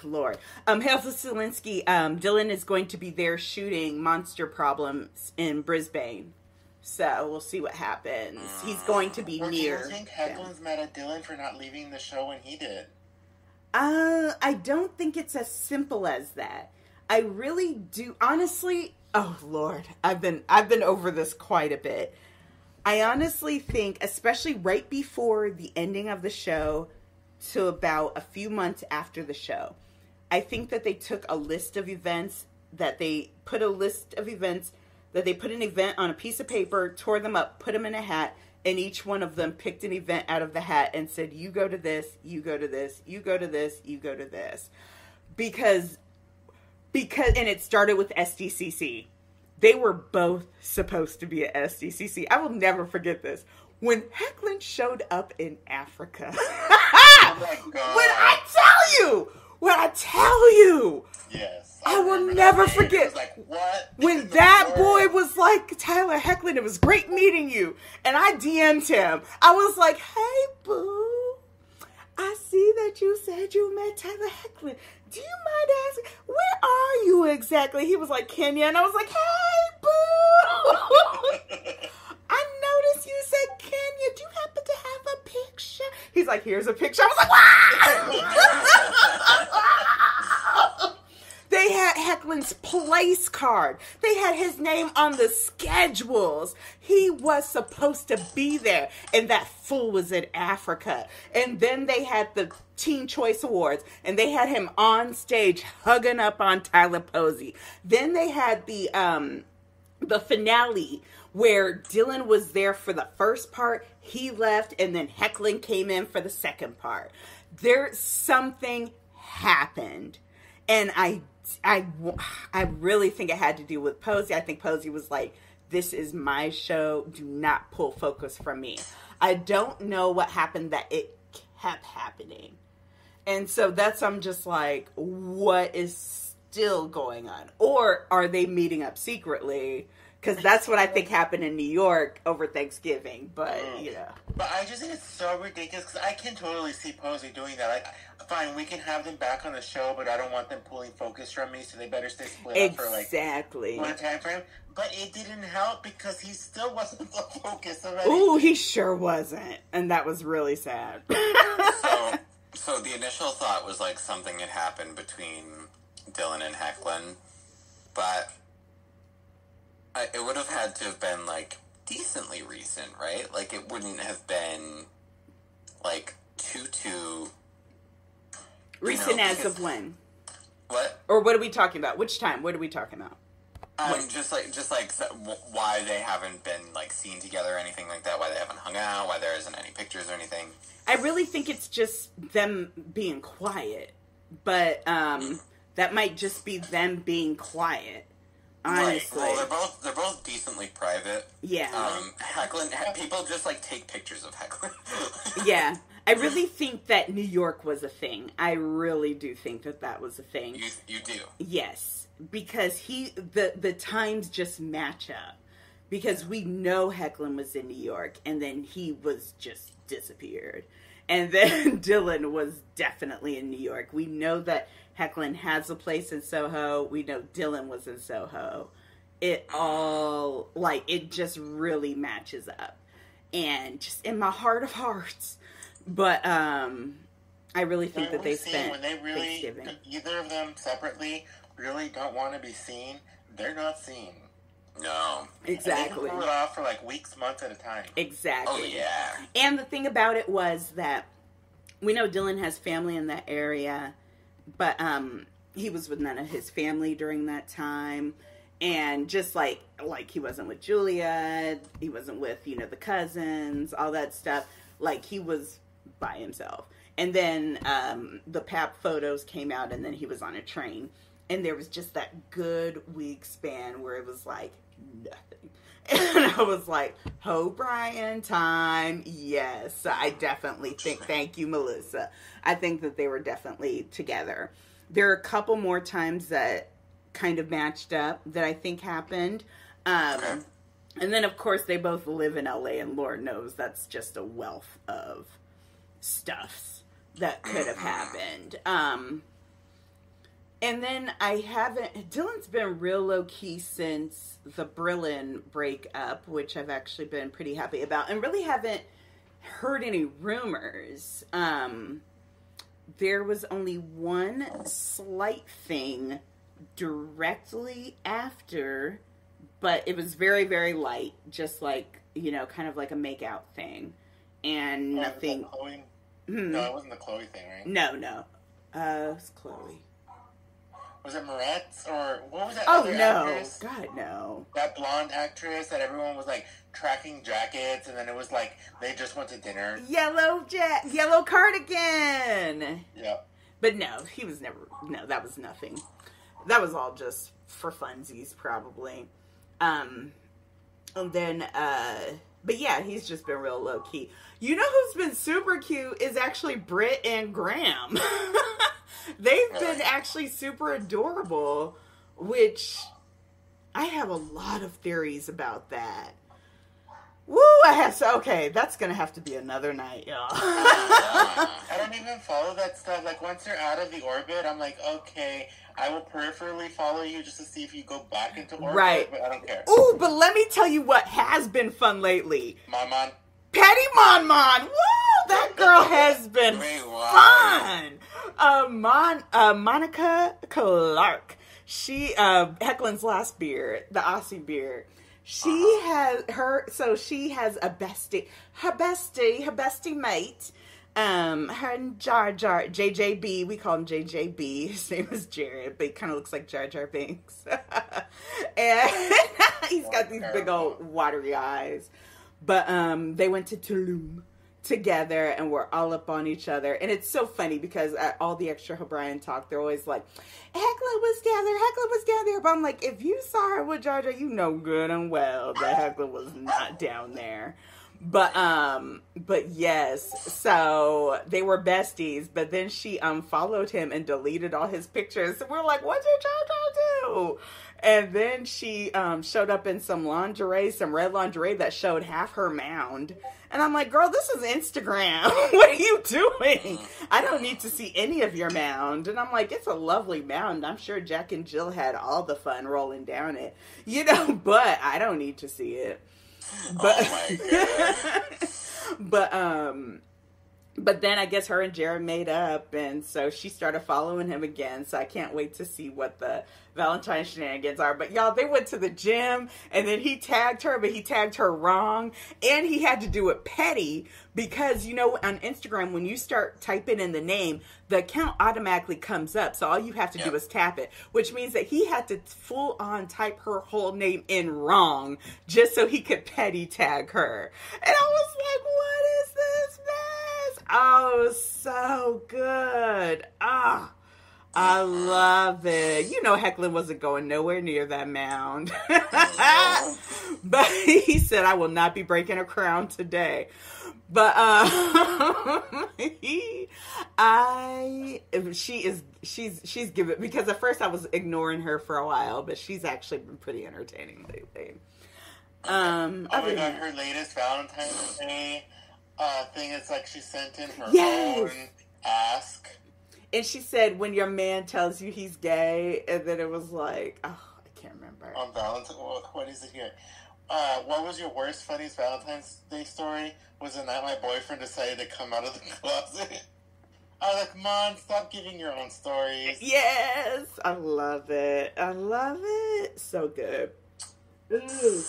Lord, Hazel Selinsky, Dylan is going to be there shooting Monster Problems in Brisbane. So we'll see what happens. He's going to be near. Do you think Hoechlin's mad at Dylan for not leaving the show when he did? I don't think it's as simple as that. I really do. Honestly, oh Lord, I've been over this quite a bit. I honestly think, especially right before the ending of the show to about a few months after the show, I think that they took a list of events that they put an event on a piece of paper, tore them up, put them in a hat, and each one of them picked an event out of the hat and said, you go to this, you go to this, you go to this, you go to this. Because, and it started with SDCC. They were both supposed to be at SDCC. I will never forget this. When Hoechlin showed up in Africa. Oh my God. When I tell you. Yes. I will never forget. It was like, what? When that boy was like, Tyler Hoechlin, it was great meeting you. And I DM'd him. I was like, hey, boo. I see that you said you met Tyler Hoechlin. Do you mind asking, where are you exactly? He was like, Kenya. And I was like, hey, boo. I noticed you said Kenya. Do you happen to have a picture? He's like, here's a picture. I was like, wow. They had Hoechlin's place card. They had his name on the schedules. He was supposed to be there. And that fool was in Africa. And then they had the Teen Choice Awards. And they had him on stage hugging up on Tyler Posey. Then they had the finale where Dylan was there for the first part. He left. And then Hoechlin came in for the second part. Something happened. And I really think it had to do with Posey. I think Posey was like, this is my show. Do not pull focus from me. I don't know what happened that it kept happening. And so I'm just like, what is still going on? Or are they meeting up secretly? Because that's what I think happened in New York over Thanksgiving. But, you know. But I just think it's so ridiculous because I can totally see Posey doing that. Like, fine, we can have them back on the show, but I don't want them pulling focus from me, so they better stay split up for like one time frame. But it didn't help because he still wasn't the focus of anything. Ooh, he sure wasn't. And that was really sad. So the initial thought was like something had happened between Dylan and Hoechlin, but it would have had to have been, like, decently recent, right? Like, it wouldn't have been, like, too... Recent as of when? What? Or what are we talking about? Which time? What are we talking about? Just like why they haven't been, like, seen together or anything like that, why they haven't hung out, why there isn't any pictures or anything. I really think it's just them being quiet. But, that might just be them being quiet. Honestly. Right. Well, they're both decently private. Yeah. Hoechlin, people just, like, take pictures of Hoechlin. Yeah. I really think that New York was a thing. I really do think that was a thing. You do? Yes. Because the times just match up. Because we know Hoechlin was in New York, and then he was just disappeared. And then Dylan was definitely in New York. We know that Hoechlin has a place in Soho. We know Dylan was in Soho. It just really matches up. And just in my heart of hearts. But, I really think that they spent when they really, Thanksgiving. Either of them separately really don't want to be seen, they're not seen. No. Exactly. They pull it off for like weeks, months at a time. Exactly. Oh, yeah. And the thing about it was that we know Dylan has family in that area, but he was with none of his family during that time. And just like he wasn't with Julia, he wasn't with, the cousins, all that stuff. Like, he was by himself. And then the Pap photos came out, and then he was on a train. And there was just that good week span where it was like nothing. And I was like, Hobrien time. Yes, I definitely think, thank you, Melissa. I think that they were definitely together. There are a couple more times that kind of matched up that I think happened. Okay. And then, of course, they both live in LA, and Lord knows that's just a wealth of stuffs that could have happened. And then Dylan's been real low-key since the Brillin breakup, which I've actually been pretty happy about, and really haven't heard any rumors. There was only one slight thing directly after, but it was very, very light, just like, kind of like a make-out thing. And nothing... No, it wasn't the Chloe thing, right? No. It was Chloe. Was it Moretz, or what was that other no. Actress? God, no. That blonde actress that everyone was, like, tracking jackets, and then it was, like, they just went to dinner. Yellow cardigan! Yeah. But no, that was nothing. That was all just for funsies, probably. And then, but yeah, he's just been real low-key. You know who's been super cute is actually Britt and Graham. They've been actually super adorable, which I have a lot of theories about that. Woo, okay, that's going to have to be another night, y'all. I don't even follow that stuff. Like, once you're out of the orbit, I'm like, okay, I will peripherally follow you just to see if you go back into orbit, right. But I don't care. Ooh, but let me tell you what has been fun lately. Monmon. Patty Monmon! Woo! That girl has been fun! Monica Clark. She, Hoechlin's last beer, the Aussie beer. She has her bestie mate. Her and Jar Jar, JJB, we call him JJB. His name is Jared, but he kind of looks like Jar Jar Binks. And he's got these big old watery eyes. But they went to Tulum together and we're all up on each other. And it's so funny because at all the extra Hobrien talk, they're always like, Hoechlin was down there. But I'm like, if you saw her with Jar Jar, you know good and well that Hoechlin was not down there. But yes, so they were besties, but then she unfollowed him and deleted all his pictures. So we're like, what did Jar Jar do? And then she showed up in some lingerie, some red lingerie that showed half her mound. And I'm like, girl, this is Instagram. What are you doing? I don't need to see any of your mound. And I'm like, it's a lovely mound. I'm sure Jack and Jill had all the fun rolling down it. But I don't need to see it. But, oh my God. But then I guess her and Jared made up, and so she started following him again, so I can't wait to see what the Valentine's shenanigans are. But y'all, they went to the gym, and then he tagged her, but he tagged her wrong, and he had to do it petty, because, on Instagram, when you start typing in the name, the account automatically comes up, so all you have to do is tap it, which means that he had to full-on type her whole name in wrong, just so he could petty tag her. And I was like, what is this mess? Oh, so good. I love it. Hoechlin wasn't going nowhere near that mound. But he said, I will not be breaking a crown today. But she's given, because at first I was ignoring her for a while, but she's actually been pretty entertaining lately. Oh my God, her latest Valentine's Day thing is like she sent in her own ask. And she said, when your man tells you he's gay, and then it was like, I can't remember. On Valentine's, what is it here? What was your worst, funniest Valentine's Day story? Was the night my boyfriend decided to come out of the closet. I was like, Mom, stop giving your own stories. Yes, I love it. So good. Ooh.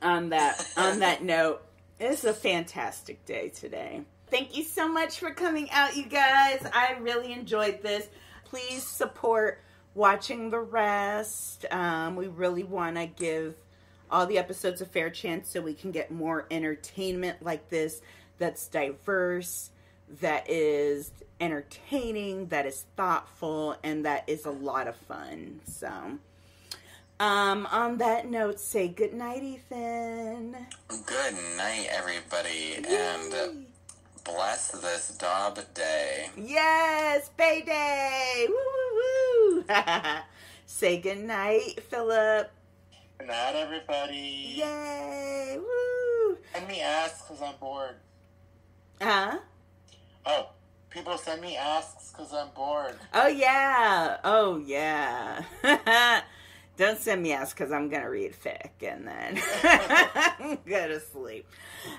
On that note, it's a fantastic day today. Thank you so much for coming out, you guys. I really enjoyed this. Please support watching the rest. We really want to give all the episodes a fair chance so we can get more entertainment like this that's diverse, that is entertaining, that is thoughtful, and that is a lot of fun. So, on that note, say good night, Ethan. Good night, everybody. Yay. And bless this Dob day. Yes, payday. Woo, woo, woo. Say good night, Philip. Good night, everybody. Yay! Woo! Send me asks because I'm bored. Huh? Oh, people send me asks because I'm bored. Oh, yeah. Oh, yeah. Don't send me asks because I'm going to read fic and then go to sleep.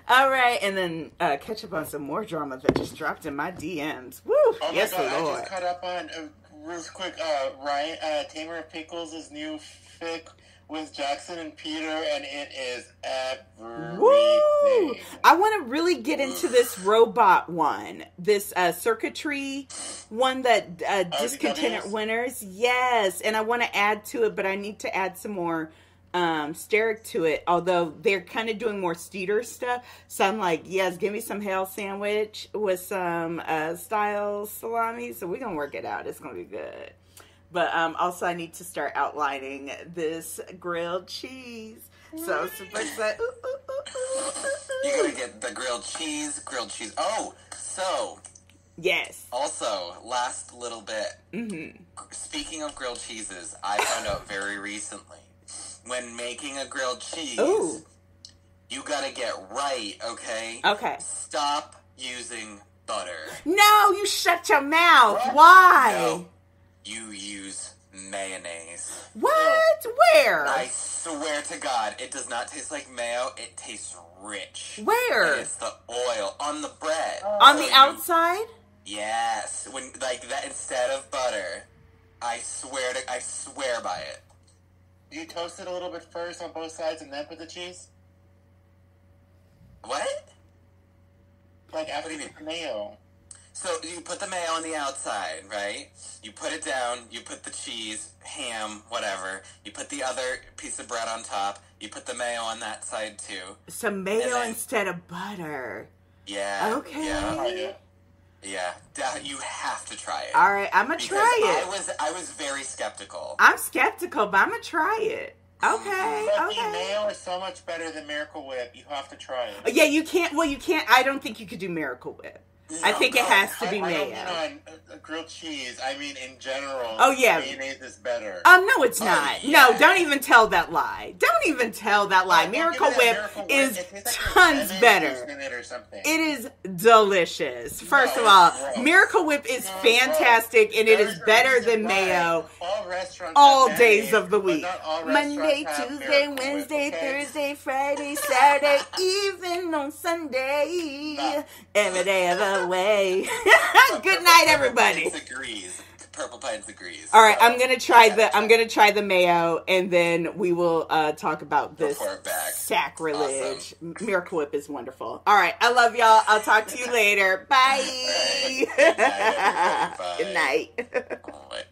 All right. And then catch up on some more drama that just dropped in my DMs. Woo! Oh, yes, my God. Lord. I just caught up on, real quick, Ryan, Tamer and Pickles' new fic with Jackson and Peter, and it is everything. Woo! I want to really get into this robot one, this circuitry one that discontented winners. Yes, and I want to add to it, but I need to add some more Sterek to it. Although they're kind of doing more Steeder stuff, so I'm like, yes, give me some hail sandwich with some style salami. So we're gonna work it out. It's gonna be good. But also, I need to start outlining this grilled cheese. So I'm super excited. You gotta get the grilled cheese. Oh, so. Yes. Also, last little bit. Mm-hmm. Speaking of grilled cheeses, I found out very recently, when making a grilled cheese, you gotta get right, okay? Okay. Stop using butter. No, you shut your mouth. What? Why? No. You use mayonnaise. What? Where? I swear to God, it does not taste like mayo. It tastes rich. Where? And it's the oil on the bread. On the outside? Yes. When like that instead of butter. I swear by it. Do you toast it a little bit first on both sides and then put the cheese? What? Like after you put mayo. So you put the mayo on the outside, right? You put it down, you put the cheese, ham, whatever. You put the other piece of bread on top. You put the mayo on that side too. Some mayo instead of butter. Yeah. Okay. Yeah. You have to try it. All right, I'm going to try it. I was very skeptical. I'm skeptical, but I'm going to try it. Okay, but okay. the mayo is so much better than Miracle Whip. You have to try it. Yeah, you can't. Well, you can't. I don't think you could do Miracle Whip. No, I think it has to be mayo. I don't mean on grilled cheese. I mean in general. Oh, yeah. Mayonnaise is better. No, it's not. Yeah. No, don't even tell that lie. Don't even tell that lie. Miracle Whip is tons better. It is delicious. First of all, Miracle Whip is fantastic, and it is better than mayo all days of the week. Monday, Tuesday, Wednesday, Thursday, Friday, Saturday, even on Sunday. Every day of the way. Good night, everybody. Purple Pines agrees. All right, I'm gonna try the mayo, and then we will talk about this sacrilege. Awesome. Miracle Whip is wonderful. All right, I love y'all. I'll talk to you later. Bye. Good night. Good night.